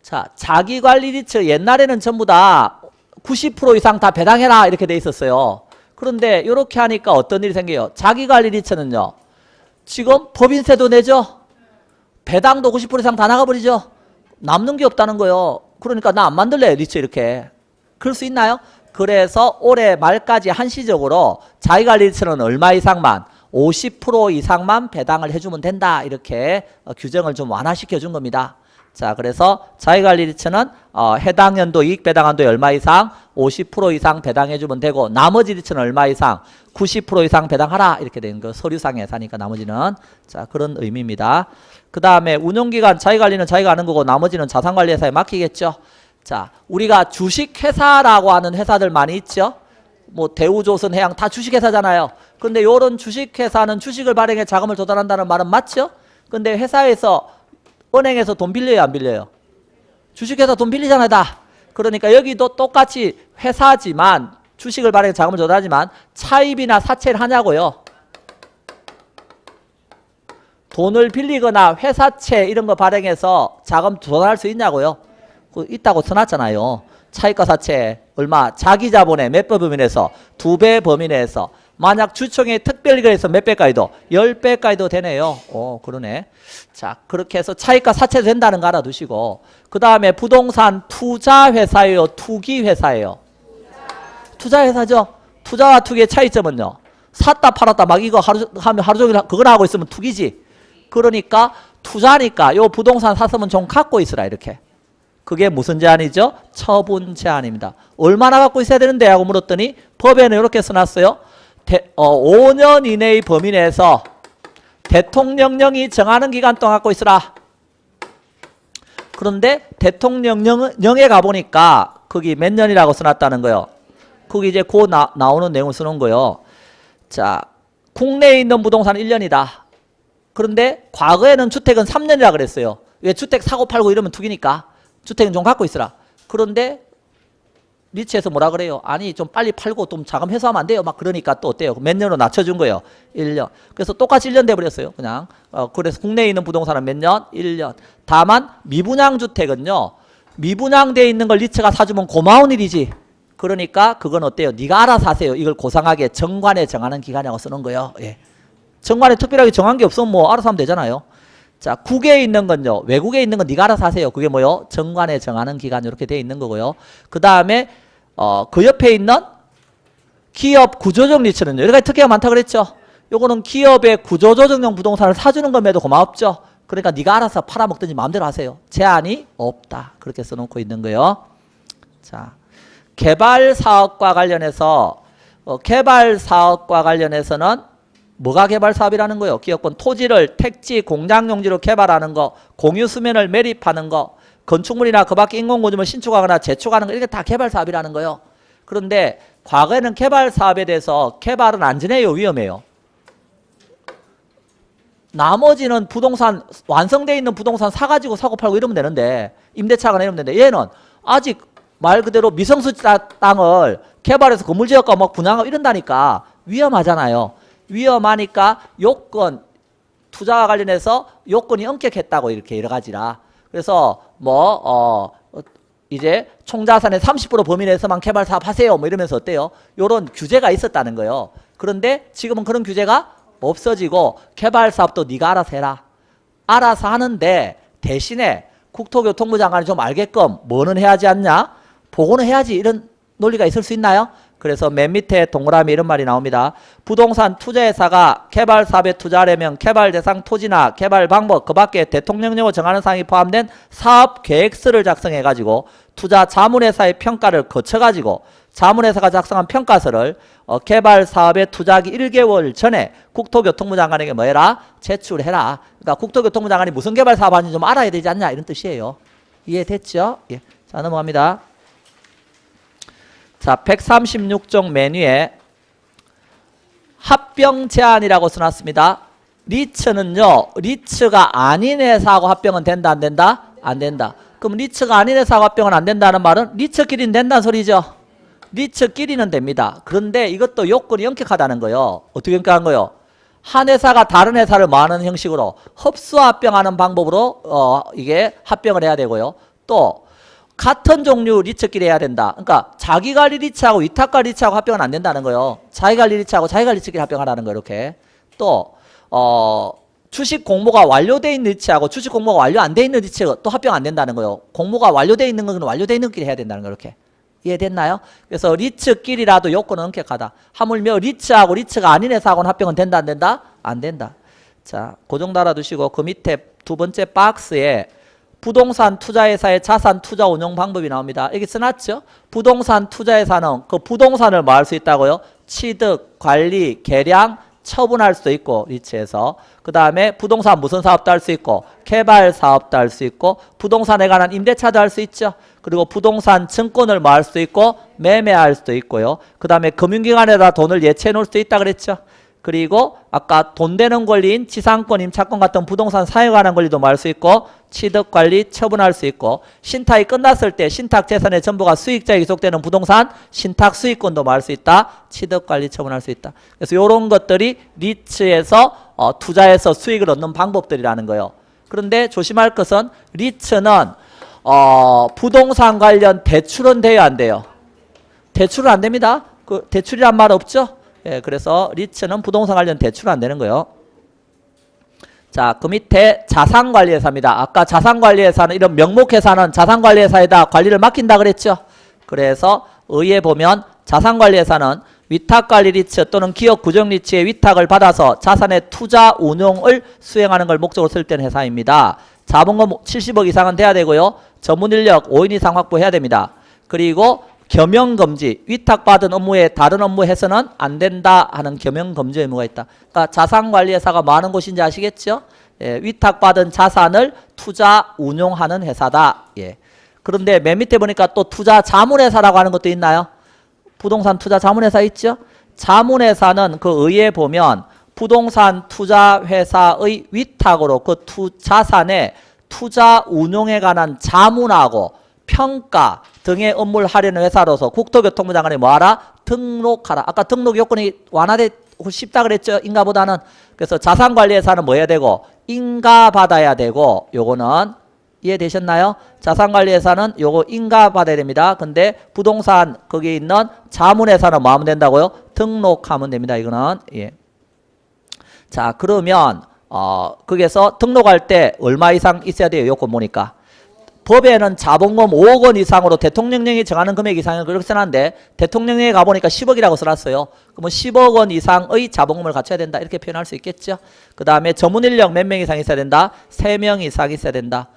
자, 자기관리 리츠 옛날에는 전부 다 90% 이상 다 배당해라 이렇게 돼 있었어요. 그런데 이렇게 하니까 어떤 일이 생겨요? 자기관리 리츠는요. 지금 법인세도 내죠. 배당도 90% 이상 다 나가버리죠. 남는 게 없다는 거예요. 그러니까 나 안 만들래 리츠 이렇게. 그럴 수 있나요? 그래서 올해 말까지 한시적으로 자기관리 리츠는 얼마 이상만 50% 이상만 배당을 해주면 된다. 이렇게 규정을 좀 완화시켜 준 겁니다. 자, 그래서 자기관리 리츠는 해당 연도 이익 배당한도에 얼마 이상 50% 이상 배당해주면 되고 나머지 리츠는 얼마 이상 90% 이상 배당하라 이렇게 된 거 서류상에 사니까 나머지는 자 그런 의미입니다. 그 다음에 운영기간 자기관리는 자기가 하는 거고 나머지는 자산관리회사에 맡기겠죠. 자, 우리가 주식회사라고 하는 회사들 많이 있죠. 뭐 대우조선 해양 다 주식회사잖아요. 그런데 이런 주식회사는 주식을 발행해 자금을 조달한다는 말은 맞죠? 근데 회사에서 은행에서 돈 빌려요, 안 빌려요? 주식회사 돈 빌리잖아요, 다. 그러니까 여기도 똑같이 회사지만 주식을 발행해 자금을 조달하지만 차입이나 사채를 하냐고요. 돈을 빌리거나 회사채 이런 거 발행해서 자금 조달할 수 있냐고요. 있다고 써놨잖아요. 차입과 사채 얼마? 자기 자본의 몇 배 범위 내에서 2배 범위 내에서 만약 주총에 특별히 그래서 몇 배까지도 10배까지도 되네요. 그러네. 자, 그렇게 해서 차익과 사채도 된다는 거 알아두시고 그 다음에 부동산 투자회사예요? 투기회사예요? 투자회사죠. 투자와 투기의 차이점은요. 샀다 팔았다 막 이거 하루 종일 그걸 하고 있으면 투기지. 그러니까 투자니까 요 부동산 샀으면 좀 갖고 있으라 이렇게. 그게 무슨 제한이죠? 처분 제한입니다. 얼마나 갖고 있어야 되는데 하고 물었더니 법에는 이렇게 써놨어요. 5년 이내의 범위 내에서 대통령령이 정하는 기간 동안 갖고 있으라. 그런데 대통령령에 가보니까 거기 몇 년이라고 써놨다는 거예요. 거기 이제 나오는 내용을 쓰는 거예요. 자, 국내에 있는 부동산은 1년이다. 그런데 과거에는 주택은 3년이라 그랬어요. 왜? 주택 사고 팔고 이러면 투기니까 주택은 좀 갖고 있으라. 그런데 리츠에서 뭐라 그래요? 아니 좀 빨리 팔고 좀 자금 회수하면 안 돼요? 막 그러니까 또 어때요? 몇 년으로 낮춰준 거예요? 1년. 그래서 똑같이 1년 돼버렸어요. 그냥. 그래서 국내에 있는 부동산은 몇 년? 1년. 다만 미분양 주택은요. 미분양돼 있는 걸 리츠가 사주면 고마운 일이지. 그러니까 그건 어때요? 네가 알아서 하세요. 이걸 고상하게 정관에 정하는 기간이라고 쓰는 거예요. 예. 정관에 특별하게 정한 게 없으면 뭐 알아서 하면 되잖아요. 자, 국외에 있는 건요. 외국에 있는 건 네가 알아서 하세요. 그게 뭐요? 정관에 정하는 기간 이렇게 돼 있는 거고요. 그 다음에 그 옆에 있는 기업 구조적 리츠는요. 여러 가지 특혜가 많다 그랬죠. 요거는 기업의 구조조정용 부동산을 사주는 것에도 고맙죠. 그러니까 네가 알아서 팔아먹든지 마음대로 하세요. 제한이 없다. 그렇게 써놓고 있는 거예요. 자, 개발 사업과 관련해서 관련해서는 뭐가 개발 사업이라는 거예요? 기업권 토지를 택지, 공장용지로 개발하는 거, 공유 수면을 매립하는 거, 건축물이나 그 밖에 인공구조물 신축하거나 재축하는 거, 이게 다 개발 사업이라는 거예요. 그런데 과거에는 개발 사업에 대해서 개발은 안전해요, 위험해요? 나머지는 부동산 완성되어 있는 부동산 사가지고 사고 팔고 이러면 되는데, 임대차거나 이러면 되는데, 얘는 아직 말 그대로 미성수 땅을 개발해서 건물 지어가 막 분양하고 이런다니까 위험하잖아요. 위험하니까 요건 투자와 관련해서 요건이 엄격했다고 이렇게 여러 가지라. 그래서 이제 총자산의 30% 범위 내에서만 개발 사업 하세요. 뭐 이러면서 어때요? 요런 규제가 있었다는 거예요. 그런데 지금은 그런 규제가 없어지고 개발 사업도 네가 알아서 해라. 알아서 하는데 대신에 국토교통부 장관이 좀 알게끔 뭐는 해야지 않냐? 보고는 해야지. 이런 논리가 있을 수 있나요? 그래서 맨 밑에 동그라미 이런 말이 나옵니다. 부동산 투자회사가 개발 사업에 투자하려면 개발 대상 토지나 개발 방법 그 밖에 대통령령으로 정하는 사항이 포함된 사업 계획서를 작성해 가지고 투자 자문회사의 평가를 거쳐 가지고 자문회사가 작성한 평가서를 개발 사업에 투자하기 1개월 전에 국토교통부 장관에게 뭐 해라? 제출해라. 그러니까 국토교통부 장관이 무슨 개발 사업 하는지 좀 알아야 되지 않냐 이런 뜻이에요. 이해됐죠? 예. 자, 넘어갑니다. 자, 136종 메뉴에 합병 제한이라고 써놨습니다. 리츠는요, 리츠가 아닌 회사하고 합병은 된다, 안 된다? 안 된다. 그럼 리츠가 아닌 회사하고 합병은 안 된다는 말은 리츠끼리는 된다는 소리죠. 리츠끼리는 됩니다. 그런데 이것도 요건이 엄격하다는 거예요. 어떻게 엄격한 거예요? 한 회사가 다른 회사를 뭐하는 형식으로 흡수 합병하는 방법으로 이게 합병을 해야 되고요. 또 같은 종류 리츠끼리 해야 된다. 그러니까 자기관리 리츠하고 위탁관리 리츠하고 합병은 안 된다는 거예요. 자기관리 리츠하고 자기관리 리츠끼리 합병하라는 거예요. 이렇게. 또 주식 공모가 완료되어 있는 리츠하고 주식 공모가 완료 안 돼 있는 리츠 또 합병 안 된다는 거예요. 공모가 완료되어 있는 건 완료되어 있는 끼리 해야 된다는 거예요. 이렇게. 이해됐나요? 그래서 리츠끼리라도 요건은 엄격하다. 하물며 리츠하고 리츠가 아닌 회사하고는 합병은 된다 안 된다? 안 된다. 자, 그 정도 알아두시고 그 밑에 두 번째 박스에 부동산 투자회사의 자산 투자 운용 방법이 나옵니다. 여기 써놨죠? 부동산 투자회사는 그 부동산을 뭐 할 수 있다고요? 취득, 관리, 개량, 처분할 수도 있고 리츠에서 그 다음에 부동산 무슨 사업도 할 수 있고 개발 사업도 할 수 있고 부동산에 관한 임대차도 할 수 있죠. 그리고 부동산 증권을 뭐 할 수도 있고 매매할 수도 있고요. 그 다음에 금융기관에다 돈을 예치해 놓을 수도 있다 그랬죠. 그리고 아까 돈 되는 권리인 지상권, 임차권 같은 부동산 사용에 관한 권리도 뭐 할 수 있고 취득, 관리, 처분할 수 있고 신탁이 끝났을 때 신탁 재산의 전부가 수익자에 기속되는 부동산 신탁 수익권도 뭐 할 수 있다. 취득, 관리, 처분할 수 있다. 그래서 이런 것들이 리츠에서 투자해서 수익을 얻는 방법들이라는 거예요. 그런데 조심할 것은 리츠는 부동산 관련 대출은 돼야 안 돼요. 대출은 안 됩니다. 그 대출이란 말 없죠? 예, 그래서 리츠는 부동산 관련 대출 안 되는 거예요. 자, 그 밑에 자산관리회사입니다. 아까 자산관리회사는 이런 명목회사는 자산관리회사에다 관리를 맡긴다 그랬죠. 그래서 의에 보면 자산관리회사는 위탁관리 리츠 또는 기업 구정 리츠의 위탁을 받아서 자산의 투자 운용을 수행하는 걸 목적으로 설정된 회사입니다. 자본금 70억 이상은 돼야 되고요. 전문인력 5인 이상 확보해야 됩니다. 그리고 겸용금지, 위탁받은 업무에 다른 업무 해서는 안 된다 하는 겸용금지 의무가 있다. 그러니까 자산관리회사가 뭐 하는 곳인지 아시겠죠? 예, 위탁받은 자산을 투자 운용하는 회사다. 예. 그런데 맨 밑에 보니까 또 투자 자문회사라고 하는 것도 있나요? 부동산 투자 자문회사 있죠? 자문회사는 그 의에 보면 부동산 투자회사의 위탁으로 그 자산의 투자 운용에 관한 자문하고 평가 등의 업무를 하려는 회사로서 국토교통부 장관이 뭐하라? 등록하라. 아까 등록 요건이 완화되고 싶다 그랬죠? 인가보다는. 그래서 자산관리회사는 뭐 해야 되고? 인가받아야 되고, 요거는 이해되셨나요? 자산관리회사는 요거 인가받아야 됩니다. 근데 부동산 거기에 있는 자문회사는 뭐 하면 된다고요? 등록하면 됩니다. 이거는. 예. 자, 그러면 거기에서 등록할 때 얼마 이상 있어야 돼요? 요건 보니까. 법에는 자본금 5억 원 이상으로 대통령령이 정하는 금액 이상은 그렇게 써놨는데 대통령령에 가보니까 10억이라고 써놨어요. 그러면 10억 원 이상의 자본금을 갖춰야 된다. 이렇게 표현할 수 있겠죠. 그 다음에 전문인력 몇 명 이상 있어야 된다? 3명 이상 있어야 된다.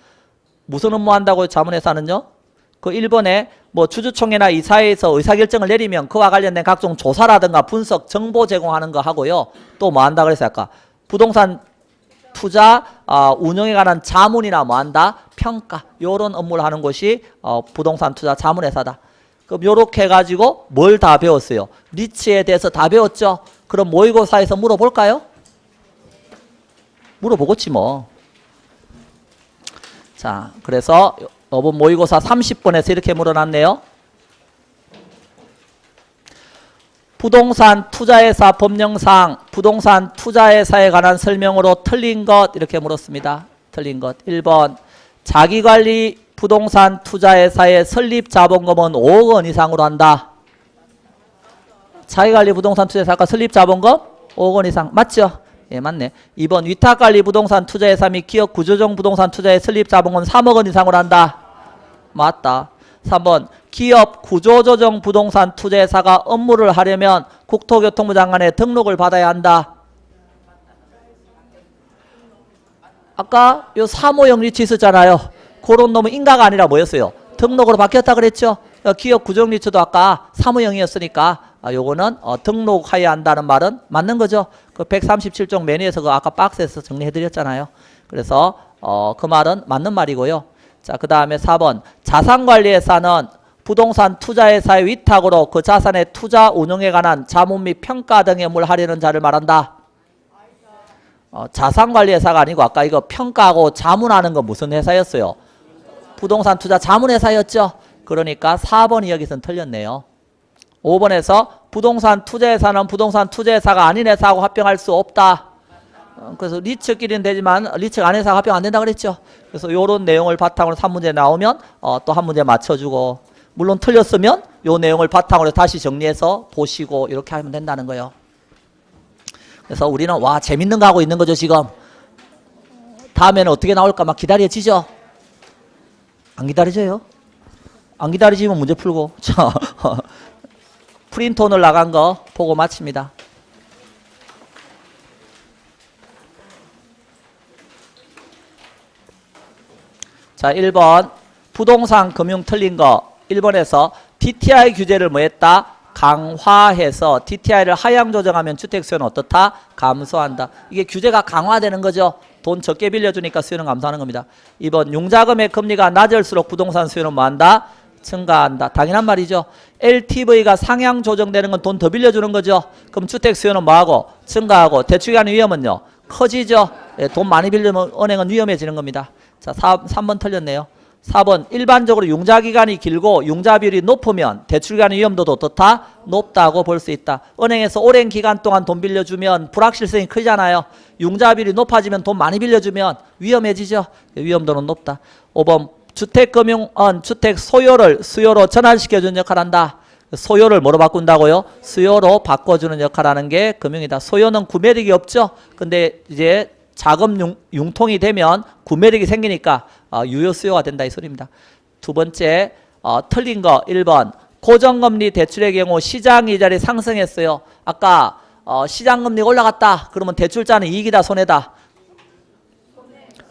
무슨 업무 한다고요? 자문회사는요? 그 1번에 뭐 주주총회나 이사회에서 의사결정을 내리면 그와 관련된 각종 조사라든가 분석, 정보 제공하는 거 하고요. 또 뭐 한다 그랬어요? 아까 부동산 투자 운영에 관한 자문이나 뭐 한다? 평가. 요런 업무를 하는 곳이 부동산 투자 자문회사다. 그럼 요렇게 해가지고 뭘 다 배웠어요? 리츠에 대해서 다 배웠죠? 그럼 모의고사에서 물어볼까요? 물어보겠지 뭐. 자, 그래서 이번 모의고사 30번에서 이렇게 물어놨네요. 부동산 투자회사 법령상 부동산 투자회사에 관한 설명으로 틀린 것 이렇게 물었습니다. 틀린 것 1번 자기관리 부동산 투자회사의 설립 자본금은 5억 원 이상으로 한다. 자기관리 부동산 투자회사 아까 설립 자본금 5억 원 이상 맞죠? 예, 맞네. 2번 위탁관리 부동산 투자회사 및 기업 구조적 부동산 투자의 설립 자본금 3억 원 이상으로 한다. 맞다. 3번 기업 구조조정 부동산 투자회사가 업무를 하려면 국토교통부 장관의 등록을 받아야 한다. 아까 요 사모형 리츠 있었잖아요. 그런 놈은 인가가 아니라 뭐였어요? 등록으로 바뀌었다 그랬죠. 기업 구조적 리츠도 아까 사모형이었으니까 요거는 등록해야 한다는 말은 맞는 거죠. 그 137종 메뉴에서 그 아까 박스에서 정리해드렸잖아요. 그래서 그 말은 맞는 말이고요. 자, 그 다음에 4번 자산관리회사는 부동산 투자회사의 위탁으로 그 자산의 투자 운용에 관한 자문 및 평가 등의 업무를 하려는 자를 말한다. 자산관리회사가 아니고 아까 이거 평가하고 자문하는 건 무슨 회사였어요? 부동산 투자 자문회사였죠. 그러니까 4번이 여기서는 틀렸네요. 5번에서 부동산 투자회사는 부동산 투자회사가 아닌 회사하고 합병할 수 없다. 그래서 리츠끼리는 되지만 리츠가 아닌 회사가 합병 안 된다 그랬죠. 그래서 요런 내용을 바탕으로 3문제 나오면 또 한 문제 맞춰주고, 물론 틀렸으면 요 내용을 바탕으로 다시 정리해서 보시고 이렇게 하면 된다는 거예요. 그래서 우리는 와 재밌는 거 하고 있는 거죠 지금. 다음에는 어떻게 나올까 막 기다려지죠. 안 기다려져요. 안 기다려지면 문제 풀고. 자, 프린트 오늘 나간 거 보고 마칩니다. 자, 1번 부동산 금융 틀린 거. 1번에서 DTI 규제를 뭐 했다? 강화해서 DTI를 하향 조정하면 주택 수요는 어떻다? 감소한다. 이게 규제가 강화되는 거죠. 돈 적게 빌려주니까 수요는 감소하는 겁니다. 2번 융자금의 금리가 낮을수록 부동산 수요는 뭐 한다? 증가한다. 당연한 말이죠. LTV가 상향 조정되는 건 돈 더 빌려주는 거죠. 그럼 주택 수요는 뭐하고? 증가하고 대출이 하는 위험은요? 커지죠. 예, 돈 많이 빌리면 은행은 위험해지는 겁니다. 자, 3번 틀렸네요. 4번 일반적으로 융자기간이 길고 융자비율이 높으면 대출기간의 위험도도 어떻다? 높다고 볼 수 있다. 은행에서 오랜 기간 동안 돈 빌려주면 불확실성이 크잖아요. 융자비율이 높아지면 돈 많이 빌려주면 위험해지죠. 위험도는 높다. 5번 주택금융은 주택 소요를 수요로 전환시켜주는 역할을 한다. 소요를 뭐로 바꾼다고요? 수요로 바꿔주는 역할을 하는 게 금융이다. 소요는 구매력이 없죠. 근데 이제 자금 융통이 되면 구매력이 생기니까 유효 수요가 된다 이 소리입니다. 두 번째 틀린 거 1번 고정금리 대출의 경우 시장 이자율이 상승했어요. 아까 시장금리가 올라갔다. 그러면 대출자는 이익이다 손해다?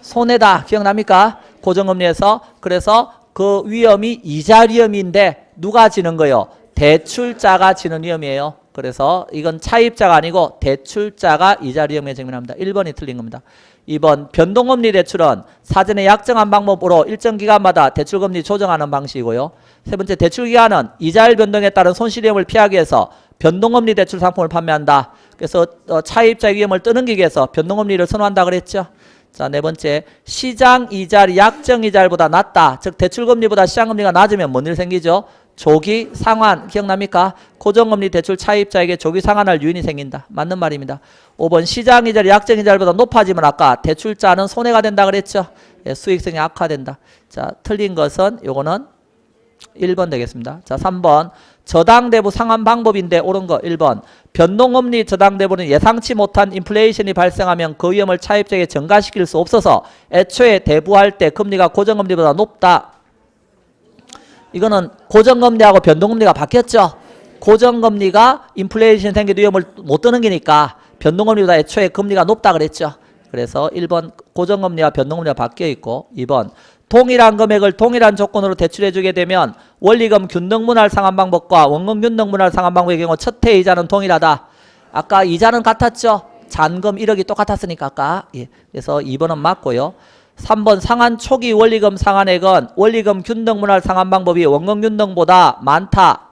손해다. 기억납니까? 고정금리에서. 그래서 그 위험이 이자 위험인데 누가 지는 거요? 대출자가 지는 위험이에요. 그래서 이건 차입자가 아니고 대출자가 이자 위험에 직면합니다. 1번이 틀린 겁니다. 2번 변동금리 대출은 사전에 약정한 방법으로 일정 기간마다 대출금리 조정하는 방식이고요. 세 번째 대출기간은 이자율 변동에 따른 손실 위험을 피하기 위해서 변동금리 대출 상품을 판매한다. 그래서 차입자 위험을 떠넘기기 위해서 변동금리를 선호한다 그랬죠. 자, 네 번째 시장 이자율이 약정 이자율보다 낮다. 즉 대출금리보다 시장금리가 낮으면 뭔 일 생기죠? 조기 상환 기억납니까? 고정금리 대출 차입자에게 조기 상환할 요인이 생긴다. 맞는 말입니다. 5번 시장 이자율이 약정 이자율보다 높아지면 아까 대출자는 손해가 된다 그랬죠. 예, 수익성이 악화된다. 자, 틀린 것은 요거는 1번 되겠습니다. 자, 3번 저당대부 상환 방법인데 옳은 거 1번 변동금리 저당대부는 예상치 못한 인플레이션이 발생하면 그 위험을 차입자에게 전가시킬 수 없어서 애초에 대부할 때 금리가 고정금리보다 높다. 이거는 고정금리하고 변동금리가 바뀌었죠. 고정금리가 인플레이션 생기도 위험을 못 떠넘기니까 변동금리보다 애초에 금리가 높다 그랬죠. 그래서 1번 고정금리와 변동금리가 바뀌어 있고 2번 동일한 금액을 동일한 조건으로 대출해주게 되면 원리금 균등분할 상환 방법과 원금 균등분할 상환 방법의 경우 첫해 이자는 동일하다. 아까 이자는 같았죠. 잔금 1억이 똑같았으니까 아까. 예. 그래서 2번은 맞고요. 3번 상환 초기 원리금 상환액은 원리금 균등분할 상환 방법이 원금 균등보다 많다.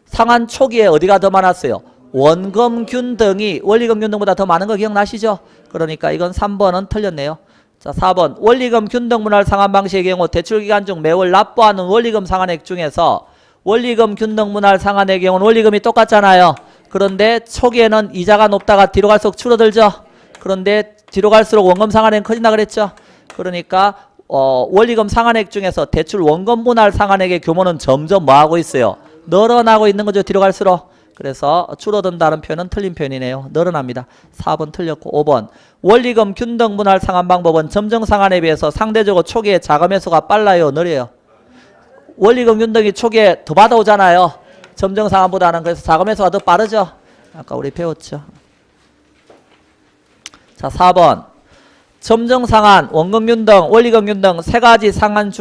상환 초기에 어디가 더 많았어요? 원금 균등이 원리금 균등보다 더 많은 거 기억나시죠? 그러니까 이건 3번은 틀렸네요. 자, 4번 원리금 균등분할 상환 방식의 경우 대출기간 중 매월 납부하는 원리금 상환액 중에서 원리금 균등분할 상환의 경우는 원리금이 똑같잖아요. 그런데 초기에는 이자가 높다가 뒤로 갈수록 줄어들죠. 그런데 뒤로 갈수록 원금 상환액은 커진다 그랬죠. 그러니까 원리금 상환액 중에서 대출 원금 분할 상환액의 규모는 점점 뭐하고 있어요? 늘어나고 있는 거죠. 뒤로 갈수록. 그래서 줄어든다는 표현은 틀린 표현이네요. 늘어납니다. 4번 틀렸고 5번 원리금 균등 분할 상환 방법은 점정 상환에 비해서 상대적으로 초기에 자금 회수가 빨라요, 느려요? 원리금 균등이 초기에 더 받아오잖아요. 점정 상환보다는. 그래서 자금 회수가 더 빠르죠. 아까 우리 배웠죠. 자, 4번 점정 상환, 원금 균등, 원리금 균등 세 가지 상환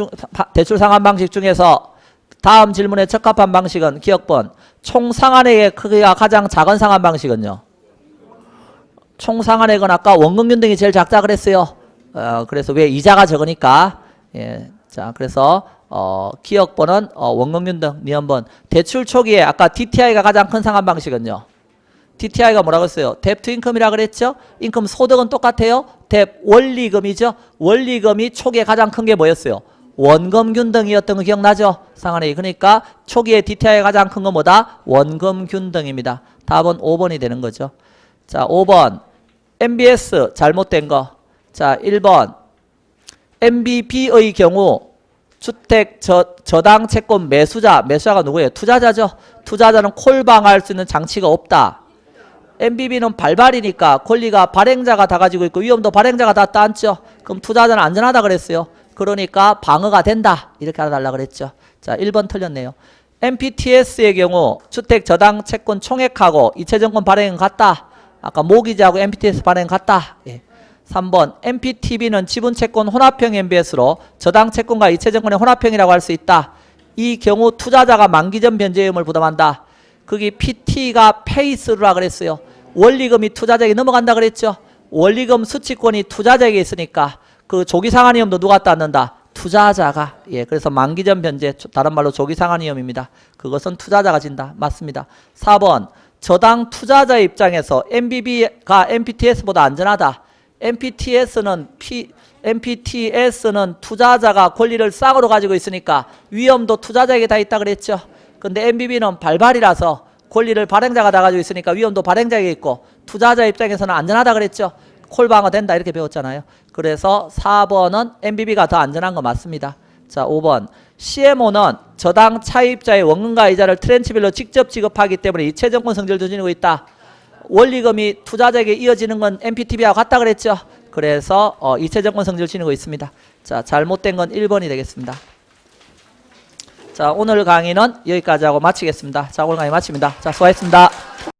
대출 상환 방식 중에서 다음 질문에 적합한 방식은 기억번 총 상환액의 크기가 가장 작은 상환 방식은요. 총 상환액은 아까 원금 균등이 제일 작다 그랬어요. 그래서 왜 이자가 적으니까. 예. 자, 그래서 기억번은 원금 균등. 니은번 대출 초기에 아까 DTI가 가장 큰 상환 방식은요. DTI가 뭐라고 했어요? 뎁 투 인컴이라 그랬죠? 인컴 소득은 똑같아요. 뎁 원리금이죠. 원리금이 초기에 가장 큰 게 뭐였어요? 원금 균등이었던 거 기억나죠? 상환액이. 그러니까 초기에 DTI가 가장 큰 건 뭐다? 원금 균등입니다. 답은 5번이 되는 거죠. 자, 5번 MBS 잘못된 거. 자, 1번 MBB의 경우 주택 저당 채권 매수자가 누구예요? 투자자죠. 투자자는 콜방할 수 있는 장치가 없다. MBB는 발발이니까 권리가 발행자가 다 가지고 있고 위험도 발행자가 다 따앉죠. 그럼 투자자는 안전하다 그랬어요. 그러니까 방어가 된다. 이렇게 알아달라 그랬죠. 자, 1번 틀렸네요. MPTS의 경우 주택 저당 채권 총액하고 이체증권 발행은 같다. 아까 모기지하고 MPTS 발행은 같다. 예. 3번 MPTB는 지분채권 혼합형 MBS로 저당 채권과 이체증권의 혼합형이라고 할 수 있다. 이 경우 투자자가 만기 전 변제위험을 부담한다. 거기 PT가 페이스루라 그랬어요. 원리금이 투자자에게 넘어간다 그랬죠. 원리금 수취권이 투자자에게 있으니까 그 조기상환위험도 누가 따는다? 투자자가. 예, 그래서 만기 전 변제, 다른 말로 조기상환위험입니다. 그것은 투자자가 진다. 맞습니다. 4번 저당 투자자의 입장에서 MBB가 MPTS보다 안전하다. MPTS는 투자자가 권리를 싹으로 가지고 있으니까 위험도 투자자에게 다 있다 그랬죠. 근데 MBB는 발발이라서 권리를 발행자가 다 가지고 있으니까 위험도 발행자에게 있고 투자자 입장에서는 안전하다 그랬죠. 콜방어 된다 이렇게 배웠잖아요. 그래서 4번은 MBB가 더 안전한 거 맞습니다. 자, 5번 CMO는 저당 차입자의 원금과 이자를 트렌치별로 직접 지급하기 때문에 이체증권 성질을 지니고 있다. 원리금이 투자자에게 이어지는 건 MPTB하고 같다 그랬죠. 그래서 이체증권 성질을 지니고 있습니다. 자, 잘못된 건 1번이 되겠습니다. 자, 오늘 강의는 여기까지 하고 마치겠습니다. 자, 오늘 강의 마칩니다. 자, 수고하셨습니다.